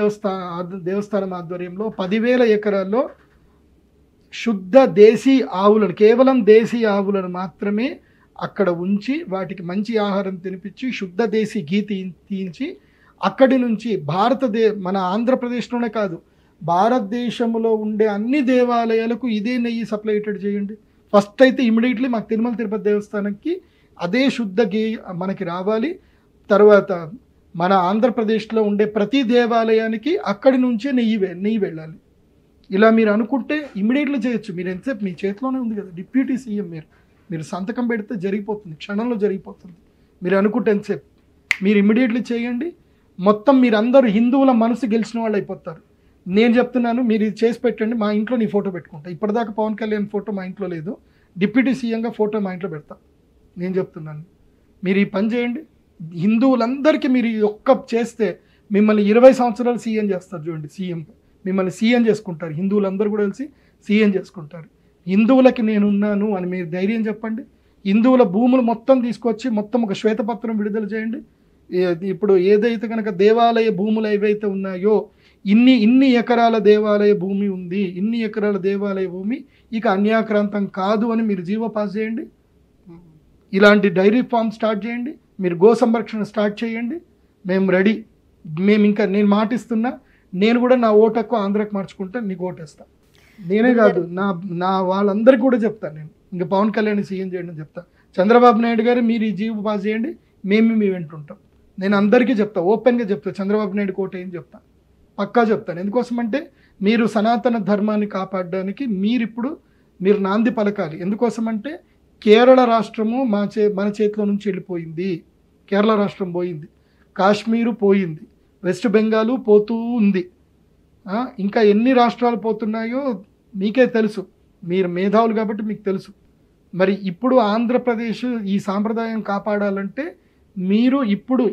దేవస్థానం ఆధ్వర్యంలో 10,000 ఎకరాల్లో శుద్ధ దేశీ ఆవులను, కేవలం దేశీ ఆవులను మాత్రమే అక్కడ ఉంచి వాటికి మంచి ఆహారం తినిపించి శుద్ధ దేశీ ఘీ తీయించి అక్కడి నుంచి మన ఆంధ్రప్రదేశ్లోనే కాదు భారతదేశంలో ఉండే అన్ని దేవాలయాలకు ఇదే నెయ్యి సప్లైటెడ్ చేయండి. ఫస్ట్ అయితే ఇమీడియట్లీ మాకు తిరుమల తిరుపతి దేవస్థానంకి అదే శుద్ధ ఘీ మనకి రావాలి. తర్వాత మన ఆంధ్రప్రదేశ్లో ఉండే ప్రతి దేవాలయానికి అక్కడి నుంచే నెయ్యి వెళ్ళాలి. ఇలా మీరు అనుకుంటే ఇమీడియట్లీ చేయొచ్చు. మీరు ఎంతసేపు మీ చేతిలోనే ఉంది కదా, డిప్యూటీ సీఎం మీరు సంతకం పెడితే జరిగిపోతుంది, క్షణంలో జరిగిపోతుంది. మీరు అనుకుంటే ఎంతసేపు, మీరు ఇమీడియట్లీ చేయండి. మొత్తం మీరందరూ హిందువుల మనసు గెలిచిన వాళ్ళు అయిపోతారు. నేను చెప్తున్నాను, మీరు ఇది చేసి పెట్టండి. మా ఇంట్లో నీ ఫోటో పెట్టుకుంటా. ఇప్పటిదాకా పవన్ కళ్యాణ్ ఫోటో మా ఇంట్లో లేదు, డిప్యూటీ సీఎంగా ఫోటో మా ఇంట్లో పెడతా. నేను చెప్తున్నాను, మీరు ఈ పని చేయండి. హిందువులందరికీ మీరు ఈ ఒక్క చేస్తే మిమ్మల్ని 20 సంవత్సరాలు సీఎం చేస్తారు. చూడండి, మిమ్మల్ని సీఎం చేసుకుంటారు. హిందువులందరూ కూడా కలిసి సీఎం చేసుకుంటారు. హిందువులకి నేనున్నాను అని మీరు ధైర్యం చెప్పండి. హిందువుల భూములు మొత్తం తీసుకొచ్చి మొత్తం ఒక శ్వేతపత్రం విడుదల చేయండి. ఇప్పుడు ఏదైతే కనుక దేవాలయ భూములు ఏవైతే ఉన్నాయో, ఇన్ని ఎకరాల దేవాలయ భూమి ఉంది, ఇన్ని ఎకరాల దేవాలయ భూమి ఇక అన్యాక్రాంతం కాదు అని మీరు జీవో పాస్ చేయండి. ఇలాంటి డైరీ ఫామ్ స్టార్ట్ చేయండి. మీరు గో సంరక్షణ స్టార్ట్ చేయండి. మేము రెడీ. నేను మాటిస్తున్నా, నేను కూడా నా ఓటు హక్కు ఆంధ్రాకి మార్చుకుంటా, నీకు ఓటేస్తా. నేనే కాదు, నా వాళ్ళందరికీ కూడా చెప్తాను. నేను ఇంకా పవన్ కళ్యాణ్ సీఎం చేయండి అని చెప్తా. చంద్రబాబు నాయుడు గారు మీరు ఈ జీవో పాస్ చేయండి, మేము మీ వెంట ఉంటాం. నేను అందరికీ చెప్తా, ఓపెన్గా చెప్తా, చంద్రబాబు నాయుడు కోట ఏం చెప్తా, పక్కా చెప్తాను. ఎందుకోసమంటే మీరు సనాతన ధర్మాన్ని కాపాడడానికి మీరు నాంది పలకాలి. ఎందుకోసమంటే కేరళ రాష్ట్రము మన చేతిలో నుంచి వెళ్ళిపోయింది. కేరళ రాష్ట్రం పోయింది, కాశ్మీరు పోయింది, వెస్ట్ బెంగాలు పోతూ ఉంది, ఇంకా ఎన్ని రాష్ట్రాలు పోతున్నాయో మీకే తెలుసు. మీరు మేధావులు కాబట్టి మీకు తెలుసు. మరి ఇప్పుడు ఆంధ్రప్రదేశ్ ఈ సాంప్రదాయం కాపాడాలంటే మీరు ఇప్పుడు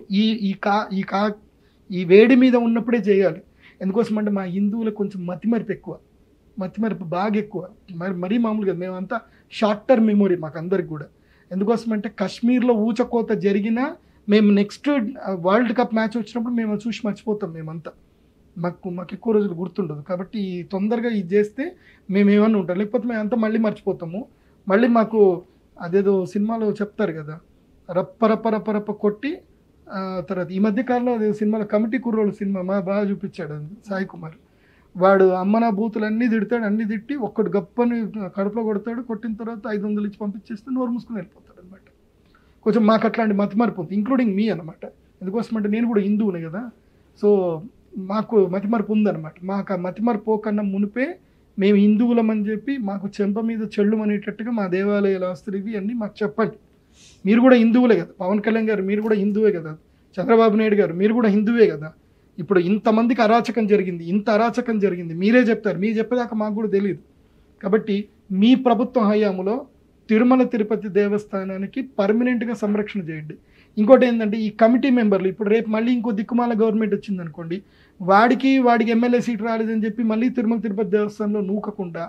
ఈ వేడి మీద ఉన్నప్పుడే చేయాలి. ఎందుకోసమంటే మా హిందువులకు కొంచెం మతిమరుపు బాగా ఎక్కువ, మరీ మామూలుగా మేమంతా షార్ట్ టర్మ్ మెమొరీ మాకు అందరికి కూడా. ఎందుకోసమంటే కాశ్మీర్లో ఊచకోత జరిగినా మేము నెక్స్ట్ వరల్డ్ కప్ మ్యాచ్ వచ్చినప్పుడు మేము చూసి మర్చిపోతాం. మేమంతా మాకు ఎక్కువ రోజులు గుర్తుండదు. కాబట్టి తొందరగా ఇది చేస్తే మేము ఏమన్నా ఉంటాం, లేకపోతే మేమంతా మళ్ళీ మర్చిపోతాము. మళ్ళీ మాకు అదేదో సినిమాలో చెప్తారు కదా, రప్ప కొట్టి తర్వాత ఈ మధ్యకాలంలో అదే సినిమాలో కమిటీ కుర్రోళ్ళు సినిమా బాగా చూపించాడు సాయి కుమార్. వాడు అమ్మనా బూతులు అన్నీ తిడతాడు, అన్నీ తిట్టి ఒక్కడు గప్పని కడుపులో కొడతాడు, కొట్టిన తర్వాత 500 ఇచ్చి పంపించేస్తే నోరు మూసుకుని వెళ్ళిపోతాడు అనమాట. కొంచెం మాకు అట్లాంటి మతిమరుపు ఉంది, ఇంక్లూడింగ్ మీ అనమాట. ఎందుకోసమంటే నేను కూడా హిందువునే కదా, సో మాకు మతిమరుపు ఉందన్నమాట. మాకు ఆ మతిమరుపు పోకన్నా మునిపే మేము హిందువులమని చెప్పి మాకు చెంప మీద చెళ్ళు అనేటట్టుగా మా దేవాలయాల ఆస్తులు ఇవి అన్నీ మాకు చెప్పండి. మీరు కూడా హిందువులే కదా, పవన్ కళ్యాణ్ గారు మీరు కూడా హిందువే కదా, చంద్రబాబు నాయుడు గారు మీరు కూడా హిందువే కదా. ఇప్పుడు ఇంతమందికి అరాచకం జరిగింది, మీరే చెప్తారు, మీరు చెప్పేదాకా మాకు కూడా తెలియదు. కాబట్టి మీ ప్రభుత్వం హయాంలో తిరుమల తిరుపతి దేవస్థానానికి పర్మనెంట్గా సంరక్షణ చేయండి. ఇంకోటి ఏంటంటే ఈ కమిటీ మెంబర్లు ఇప్పుడు రేపు మళ్ళీ ఇంకో దిక్కుమాల గవర్నమెంట్ వచ్చిందనుకోండి, వాడికి ఎమ్మెల్యే సీట్ రాలేదని చెప్పి మళ్ళీ తిరుమల తిరుపతి దేవస్థానంలో నూకకుండా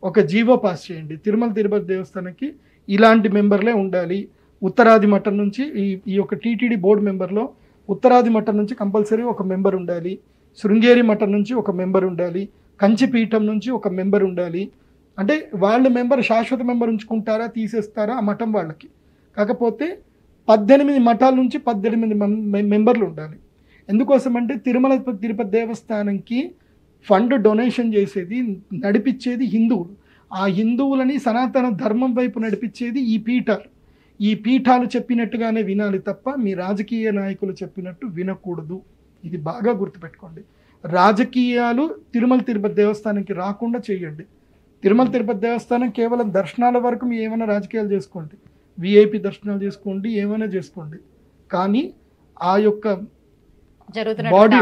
ఒక జీవో పాస్ చేయండి. తిరుమల తిరుపతి దేవస్థానానికి ఇలాంటి మెంబర్లే ఉండాలి. ఉత్తరాది మఠం నుంచి ఈ యొక్క టీటీడీ బోర్డు మెంబర్లో ఉత్తరాది మఠం నుంచి కంపల్సరీ ఒక మెంబర్ ఉండాలి, శృంగేరి మఠం నుంచి ఒక మెంబర్ ఉండాలి, కంచిపీఠం నుంచి ఒక మెంబర్ ఉండాలి. అంటే వాళ్ళ మెంబర్ శాశ్వత మెంబర్ ఉంచుకుంటారా తీసేస్తారా ఆ మఠం వాళ్ళకి. కాకపోతే 18 మఠాల నుంచి 18 మెంబర్లు ఉండాలి. ఎందుకోసమంటే తిరుమల తిరుపతి దేవస్థానంకి ఫండ్ డొనేషన్ చేసేది నడిపించేది హిందువులు. ఆ హిందువులని సనాతన ధర్మం వైపు నడిపించేది ఈ పీఠాలు చెప్పినట్టుగానే వినాలి తప్ప మీ రాజకీయ నాయకులు చెప్పినట్టు వినకూడదు. ఇది బాగా గుర్తుపెట్టుకోండి. రాజకీయాలు తిరుమల తిరుపతి దేవస్థానానికి రాకుండా చేయండి. తిరుమల తిరుపతి దేవస్థానం కేవలం దర్శనాల వరకు మీ ఏమైనా రాజకీయాలు చేసుకోండి, విఐపి దర్శనాలు చేసుకోండి, ఏమైనా చేసుకోండి. కానీ ఆ యొక్క బాడీ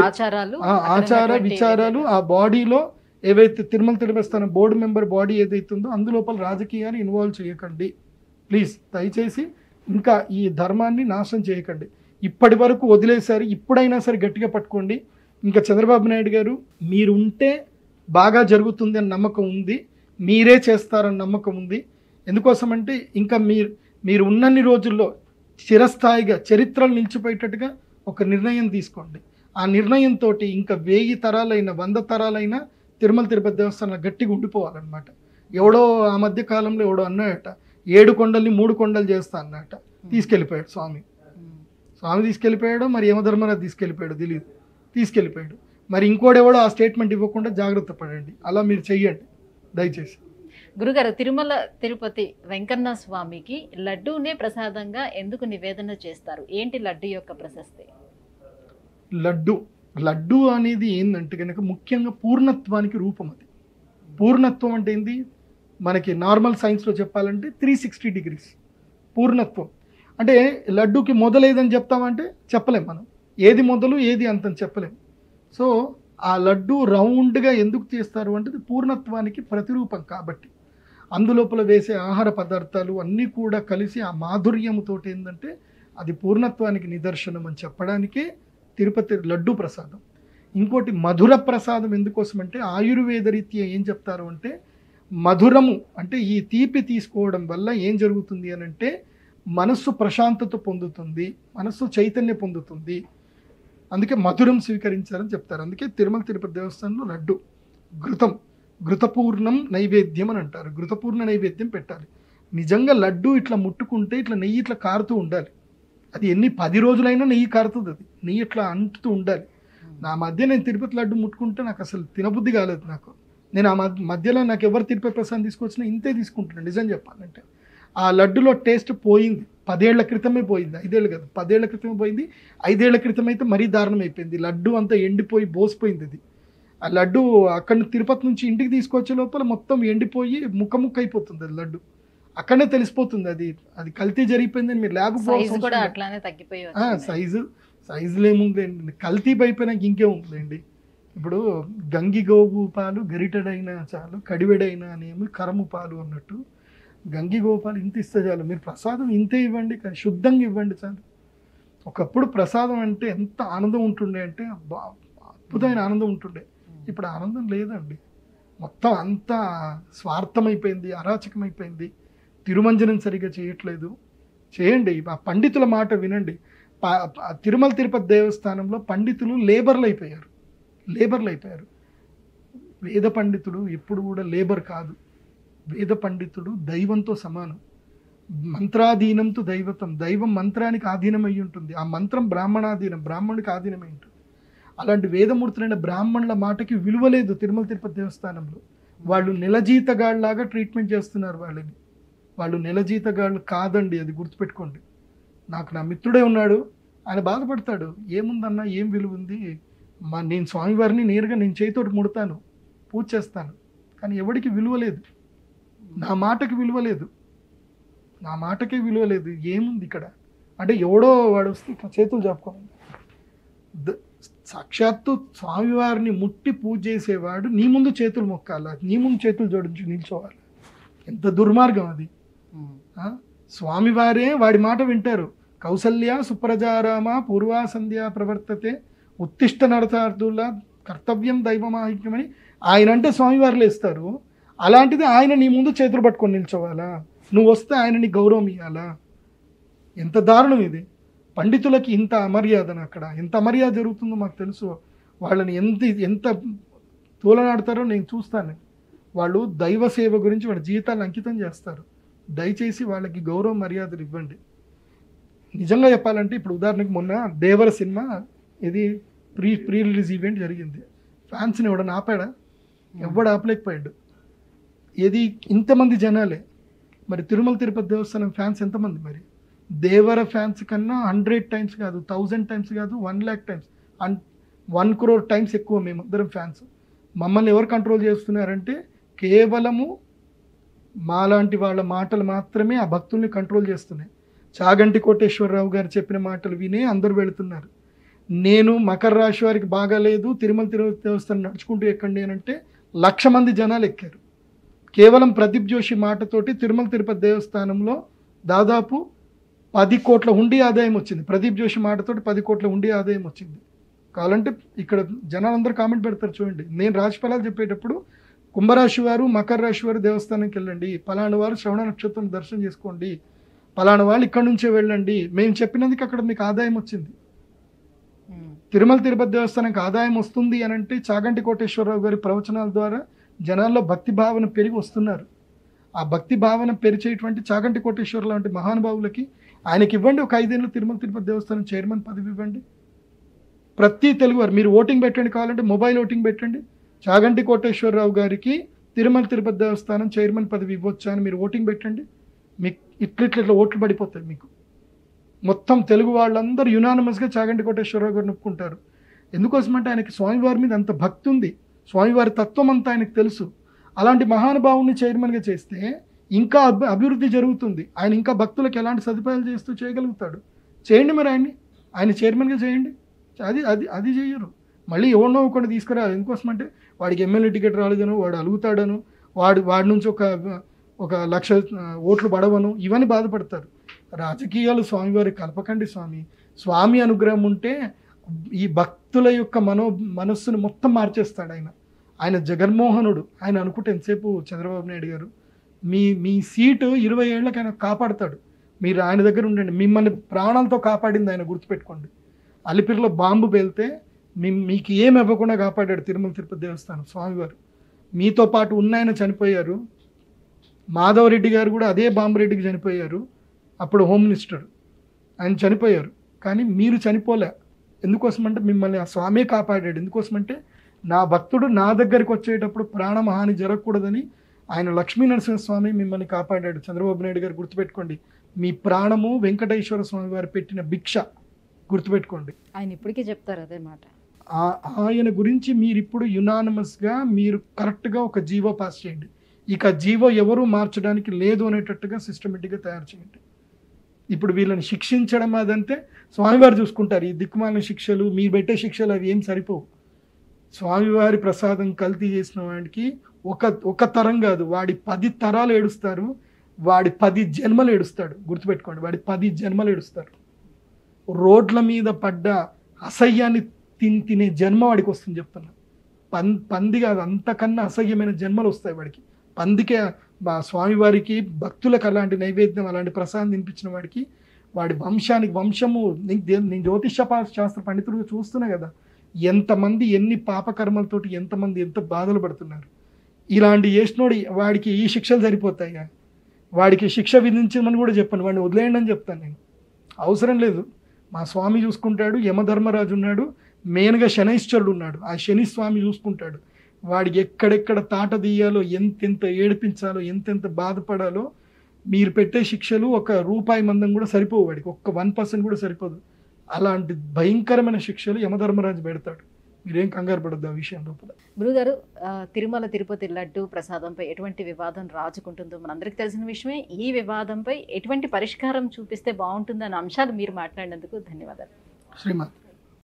ఆచార విచారాలు ఆ బాడీలో ఏవైతే Tirumala Tirupati board member body ఏదైతుందో అందులోపల రాజకీయాన్ని ఇన్వాల్వ్ చేయకండి ప్లీజ్. దయచేసి ఇంకా ఈ ధర్మాన్ని నాశనం చేయకండి. ఇప్పటి వరకు వదిలేశారు, ఇప్పుడైనా సరే గట్టిగా పట్టుకోండి. ఇంకా చంద్రబాబు నాయుడు గారు మీరు ఉంటే బాగా జరుగుతుంది అని నమ్మకం ఉంది, మీరే చేస్తారని నమ్మకం ఉంది. ఎందుకోసమంటే ఇంకా మీరు ఉన్నన్ని రోజుల్లో చిరస్థాయిగా చరిత్రలు నిలిచిపోయేటట్టుగా ఒక నిర్ణయం తీసుకోండి. ఆ నిర్ణయంతో ఇంకా 1000 తరాలైనా 100 తరాలైనా తిరుమల తిరుపతి దేవస్థానం గట్టిగా ఉండిపోవాలన్నమాట. ఎవడో ఆ మధ్య కాలంలో ఎవడో అన్నాడట 7 కొండల్ని 3 కొండలు చేస్తా అన్నట, తీసుకెళ్ళిపోయాడు స్వామి తీసుకెళ్ళిపోయాడు, మరి యమధర్మరాజు తీసుకెళ్ళిపోయాడు తెలియదు, తీసుకెళ్ళిపోయాడు. మరి ఇంకోడెవడో ఆ స్టేట్మెంట్ ఇవ్వకుండా జాగ్రత్త పడండి. అలా మీరు చెయ్యండి దయచేసి. గురుగారు, తిరుమల తిరుపతి వెంకన్న స్వామికి లడ్డూనే ప్రసాదంగా ఎందుకు నివేదన చేస్తారు? ఏంటి లడ్డు యొక్క ప్రశస్తి? లడ్డు అనేది ఏంటంటే కనుక ముఖ్యంగా పూర్ణత్వానికి రూపం. అది పూర్ణత్వం అంటే ఏంది, మనకి నార్మల్ సైన్స్లో చెప్పాలంటే 360 degrees పూర్ణత్వం. అంటే లడ్డూకి మొదలేదని చెప్తామంటే చెప్పలేం, మనం ఏది మొదలు ఏది అంతని చెప్పలేం. సో ఆ లడ్డు రౌండ్గా ఎందుకు చేస్తారు అంటే పూర్ణత్వానికి ప్రతిరూపం కాబట్టి. అందులోపల వేసే ఆహార పదార్థాలు అన్నీ కూడా కలిసి ఆ మాధుర్యముతో ఏంటంటే అది పూర్ణత్వానికి నిదర్శనం అని చెప్పడానికే తిరుపతి లడ్డు ప్రసాదం. ఇంకోటి మధుర ప్రసాదం ఎందుకోసమంటే ఆయుర్వేద రీత్యా ఏం చెప్తారు అంటే మధురము అంటే ఈ తీపి తీసుకోవడం వల్ల ఏం జరుగుతుంది అని అంటే మనస్సు ప్రశాంతత పొందుతుంది, మనస్సు చైతన్య పొందుతుంది. అందుకే మధురం స్వీకరించారని చెప్తారు. అందుకే తిరుమల తిరుపతి దేవస్థానంలో లడ్డు ఘృతపూర్ణం నైవేద్యం అని అంటారు. ఘృతపూర్ణ నైవేద్యం పెట్టాలి. నిజంగా లడ్డు ఇట్లా ముట్టుకుంటే ఇట్లా నెయ్యి ఇట్లా కారుతూ ఉండాలి. అది 10 రోజులైనా నెయ్యి కారుతుంది, అది నెయ్యి ఇట్లా అంటుతూ ఉండాలి. నా మధ్య నేను తిరుపతి లడ్డు ముట్టుకుంటే నాకు అసలు తినబుద్ధి కాలేదు. నేను ఆ మధ్యలో నాకు ఎవరు తిరుపతి ప్రసాదం తీసుకొచ్చినా ఇంతే తీసుకుంటున్నాను నిజం చెప్పాలంటే. ఆ లడ్డులో టేస్ట్ పోయింది. 10 ఏళ్ల క్రితమే పోయింది, 5 ఏళ్ళు కదా, 10 ఏళ్ల క్రితమే పోయింది. 5 ఏళ్ల క్రితం అయితే మరీ దారుణం అయిపోయింది. లడ్డు అంతా ఎండిపోయి బోసిపోయింది. అది ఆ లడ్డు అక్కడ తిరుపతి నుంచి ఇంటికి తీసుకొచ్చే లోపల మొత్తం ఎండిపోయి ముక్క ముక్క అయిపోతుంది. అది లడ్డు అక్కడనే తెలిసిపోతుంది అది అది కల్తీ జరిగిపోయిందని. మీరు ల్యాబ్ కూడా అట్లానే తగ్గిపోయి సైజులు ఏముందండి, కల్తీ అయిపోయినాక ఇంకే ఉంటుందండి. ఇప్పుడు గంగి గోవు పాలు గరిటెడైనా చాలు, కడివెడైనా అనేమి కరము పాలు అన్నట్టు గంగి గోవు పాలు ఇంత ఇస్తే చాలు. మీరు ప్రసాదం ఇంతే ఇవ్వండి, కానీ శుద్ధంగా ఇవ్వండి చాలు. ఒకప్పుడు ప్రసాదం అంటే ఎంత ఆనందం ఉంటుండే అంటే అద్భుతమైన ఆనందం ఉంటుండే. ఇప్పుడు ఆనందం లేదండి, మొత్తం అంతా స్వార్థమైపోయింది, అరాచకమైపోయింది. తిరుమంజనం సరిగ్గా చేయట్లేదు. చేయండి, ఆ పండితుల మాట వినండి. తిరుమల తిరుపతి దేవస్థానంలో పండితులు లేబర్లు అయిపోయారు. వేద పండితుడు ఎప్పుడు కూడా లేబర్ కాదు. వేద పండితుడు దైవంతో సమానం. మంత్రాధీనంతో దైవతం, దైవం మంత్రానికి ఆధీనం అయి ఉంటుంది. ఆ మంత్రం బ్రాహ్మణాధీనం, బ్రాహ్మణుడికి ఆధీనమై ఉంటుంది. అలాంటి వేదమూర్తులైన బ్రాహ్మణుల మాటకి విలువ లేదు తిరుమల తిరుపతి దేవస్థానంలో. వాళ్ళు నెలజీతగాళ్ళలాగా ట్రీట్మెంట్ చేస్తున్నారు వాళ్ళని. వాళ్ళు నెలజీతగాళ్ళు కాదండి, అది గుర్తుపెట్టుకోండి. నాకు నా మిత్రుడే ఉన్నాడు, ఆయన బాధపడతాడు. ఏముందన్నా, ఏం విలువ ఉంది, నేను స్వామివారిని నేరుగా నేను చేతితోటి ముడతాను, పూజ చేస్తాను, కానీ ఎవరికి విలువ లేదు. నా మాటకి విలువ లేదు, నా మాటకే విలువ లేదు. ఏముంది ఇక్కడ అంటే, ఎవడో వాడు వస్తే ఇట్లా చేతులు చెప్పుకోండి. సాక్షాత్తు స్వామివారిని ముట్టి పూజ చేసేవాడు నీ ముందు చేతులు మొక్కాల, నీ ముందు చేతులు జోడించి నిల్చోవాలి. ఎంత దుర్మార్గం అది. స్వామివారే వాడి మాట వింటారు. కౌసల్య సుప్రజారామ పూర్వా సంధ్యా ప్రవర్తతే ఉత్తిష్ట నరతార్థుల కర్తవ్యం దైవమాహిక్యమని ఆయన అంటే స్వామివారు లేస్తారు. అలాంటిది ఆయన నీ ముందు చేతులు పట్టుకొని నిల్చోవాలా? నువ్వు వస్తే ఆయన నీ గౌరవం ఇవ్వాలా? ఎంత దారుణం ఇది. పండితులకి ఇంత అమర్యాదన, అక్కడ ఎంత అమర్యాద జరుగుతుందో మాకు తెలుసు. వాళ్ళని ఎంత తోలనాడతారో నేను చూస్తాను. వాళ్ళు దైవ సేవ గురించి వాళ్ళ జీవితాలను అంకితం చేస్తారు. దయచేసి వాళ్ళకి గౌరవ మర్యాదలు ఇవ్వండి. నిజంగా చెప్పాలంటే, ఇప్పుడు ఉదాహరణకి మొన్న దేవర సినిమా ఇది ప్రీ రిలీజ్ ఈవెంట్ జరిగింది. ఫ్యాన్స్ని ఎవడన్నా ఆపాడా? ఎవడు ఆపలేకపోయాడు. ఇది ఇంతమంది జనాలే. మరి తిరుమల తిరుపతి దేవస్థానం ఫ్యాన్స్ ఎంతమంది? మరి దేవర ఫ్యాన్స్ కన్నా 100 టైమ్స్ కాదు, 1000 టైమ్స్ కాదు, 1,00,000 టైమ్స్, 1 crore టైమ్స్ ఎక్కువ మేమందరం ఫ్యాన్స్. మమ్మల్ని ఎవరు కంట్రోల్ చేస్తున్నారంటే కేవలము మాలాంటి వాళ్ళ మాటలు మాత్రమే ఆ భక్తుల్ని కంట్రోల్ చేస్తున్నాయి. చాగంటి కోటేశ్వరరావు గారు చెప్పిన మాటలు వినే అందరూ వెళుతున్నారు. నేను మకర రాశి వారికి బాగాలేదు, తిరుమల తిరుపతి దేవస్థానం నడుచుకుంటూ ఎక్కండి అని అంటే 1,00,000 మంది జనాలు ఎక్కారు. కేవలం ప్రదీప్ జోషి మాటతోటి తిరుమల తిరుపతి దేవస్థానంలో దాదాపు 10 కోట్ల హుండీ ఆదాయం వచ్చింది. ప్రదీప్ జోషి మాటతోటి 10 కోట్ల హుండీ ఆదాయం వచ్చింది. కావాలంటే ఇక్కడ జనాలందరూ కామెంట్ పెడతారు చూడండి. నేను రాశి ఫలాలు చెప్పేటప్పుడు కుంభరాశి వారు, మకర రాశి వారు దేవస్థానానికి వెళ్ళండి, పలానా వారు శ్రవణ నక్షత్రం దర్శనం చేసుకోండి, పలానా వాళ్ళు ఇక్కడ నుంచే వెళ్ళండి, మేము చెప్పినందుకు అక్కడ మీకు ఆదాయం వచ్చింది. తిరుమల తిరుపతి దేవస్థానానికి ఆదాయం వస్తుంది అని అంటే చాగంటి కోటేశ్వరరావు గారి ప్రవచనాల ద్వారా జనాల్లో భక్తి భావన పెరిగి వస్తున్నారు. ఆ భక్తి భావన పెరిచేటువంటి చాగంటి కోటేశ్వర లాంటి మహానుభావులకి ఆయనకి ఇవ్వండి, ఒక 5 ఏళ్ళు తిరుమల తిరుపతి దేవస్థానం చైర్మన్ పదవి ఇవ్వండి. ప్రతి తెలుగువారు మీరు ఓటింగ్ పెట్టండి, కావాలంటే మొబైల్ ఓటింగ్ పెట్టండి. చాగంటి కోటేశ్వరరావు గారికి తిరుమల తిరుపతి దేవస్థానం చైర్మన్ పదవి ఇవ్వచ్చా అని మీరు ఓటింగ్ పెట్టండి. మీకు ఇట్లా ఓట్లు పడిపోతాయి. మీకు మొత్తం తెలుగు వాళ్ళందరూ యునానిమస్గా చాగంటి కోటేశ్వరరావు గారిని ఒప్పుకుంటారు. ఎందుకోసమంటే ఆయనకి స్వామివారి మీద అంత భక్తి ఉంది, స్వామివారి తత్వం అంతా ఆయనకు తెలుసు. అలాంటి మహానుభావుని చైర్మన్గా చేస్తే ఇంకా అభివృద్ధి జరుగుతుంది. ఆయన ఇంకా భక్తులకు ఎలాంటి సదుపాయాలు చేస్తూ చేయగలుగుతాడు. చేయండి, మరి ఆయన చైర్మన్గా చేయండి. అది చేయరు. మళ్ళీ ఎవరినో ఒకటి తీసుకురాలి. ఎందుకోసమంటే వాడికి ఎమ్మెల్యే టికెట్ రాలేదను, వాడు అలుగుతాడను, వాడి నుంచి ఒక 1,00,000 ఓట్లు పడవను, ఇవన్నీ బాధపడతారు. రాజకీయాలు స్వామివారికి కలపకండి. స్వామి అనుగ్రహం ఉంటే ఈ భక్తుల యొక్క మనస్సును మొత్తం మార్చేస్తాడు ఆయన జగన్మోహనుడు. ఆయన అనుకుంటే ఎంతసేపు చంద్రబాబు నాయుడు గారు మీ సీటు 20 ఏళ్ళకి ఆయన కాపాడుతాడు. మీరు ఆయన దగ్గర ఉండండి. మిమ్మల్ని ప్రాణాలతో కాపాడింది ఆయన, గుర్తుపెట్టుకోండి. అలిపిరిలో బాంబు పేలితే మీకు ఏమి ఇవ్వకుండా కాపాడాడు తిరుమల తిరుపతి దేవస్థానం స్వామివారు. మీతో పాటు ఉన్నాయన చనిపోయారు. మాధవరెడ్డి గారు కూడా అదే బాంబురెడ్డికి చనిపోయారు. అప్పుడు హోమ్ మినిస్టర్, ఆయన చనిపోయారు. కానీ మీరు చనిపోలే. ఎందుకోసమంటే మిమ్మల్ని ఆ స్వామే కాపాడాడు. ఎందుకోసమంటే నా భక్తుడు నా దగ్గరికి వచ్చేటప్పుడు ప్రాణహాని జరగకూడదని ఆయన లక్ష్మీ నరసింహస్వామి మిమ్మల్ని కాపాడాడు. చంద్రబాబు నాయుడు గారు గుర్తుపెట్టుకోండి. మీ ప్రాణము వెంకటేశ్వర స్వామి వారు పెట్టిన భిక్ష, గుర్తుపెట్టుకోండి. ఆయన ఇప్పటికీ చెప్తారు అదే మాట. ఆయన గురించి మీరు ఇప్పుడు యునానిమస్గా మీరు కరెక్ట్గా ఒక జీవో పాస్ చేయండి. ఇక జీవో ఎవరు మార్చడానికి లేదు అనేటట్టుగా సిస్టమేటిక్గా తయారు చేయండి. ఇప్పుడు వీళ్ళని శిక్షించడం అదంటే స్వామివారు చూసుకుంటారు. ఈ దిక్కుమాలిన శిక్షలు, మీరు పెట్టే శిక్షలు అవి ఏం సరిపోవు. స్వామివారి ప్రసాదం కల్తీ చేసిన వాడికి ఒక తరం కాదు, వాడి 10 తరాలు ఏడుస్తారు, వాడి 10 జన్మలు ఏడుస్తాడు. గుర్తుపెట్టుకోండి, వాడి 10 జన్మలు ఏడుస్తారు. రోడ్ల మీద పడ్డ అసహ్యాన్ని తినే జన్మ వాడికి వస్తుంది చెప్తున్నా. పంది కాదు, అంతకన్నా అసహ్యమైన జన్మలు వస్తాయి వాడికి. పందికే స్వామివారికి భక్తులకు అలాంటి నైవేద్యం, అలాంటి ప్రసాదం తినిపించిన వాడికి, వాడి వంశము. నేను జ్యోతిష శాస్త్ర పండితులుగా చూస్తున్నా కదా, ఎంతమంది ఎన్ని పాపకర్మలతోటి ఎంతమంది ఎంత బాధలు పడుతున్నారు. ఇలాంటి చేసినోడు వాడికి ఈ శిక్షలు సరిపోతాయి. వాడికి శిక్ష విధించమని కూడా చెప్పాను, వాడిని వదిలేయండి అని చెప్తాను నేను. అవసరం లేదు, మా స్వామి చూసుకుంటాడు. యమధర్మరాజు ఉన్నాడు, మెయిన్గా శనైశ్వరుడు ఉన్నాడు. ఆ శని స్వామి చూసుకుంటాడు. వాడికి ఎక్కడెక్కడ తాట తీయాలో, ఎంతెంత ఏడిపించాలో, ఎంతెంత బాధపడాలో. మీరు పెట్టే శిక్షలు ₹1 మందం కూడా సరిపోవు వాడికి, 1% కూడా సరిపోదు. అలాంటి భయంకరమైన శిక్షలు యమధర్మరాజు పెడతాడు. మీరేం కంగారు పడద్దు ఆ విషయం లోపల. గురుగారు, తిరుమల తిరుపతి లడ్డు ప్రసాదంపై ఎటువంటి వివాదం రాజుకుంటుందో మనందరికీ తెలిసిన విషయమే. ఈ వివాదంపై ఎటువంటి పరిష్కారం చూపిస్తే బాగుంటుందన్న అంశాలు మీరు మాట్లాడినందుకు ధన్యవాదాలు. శ్రీమాన్.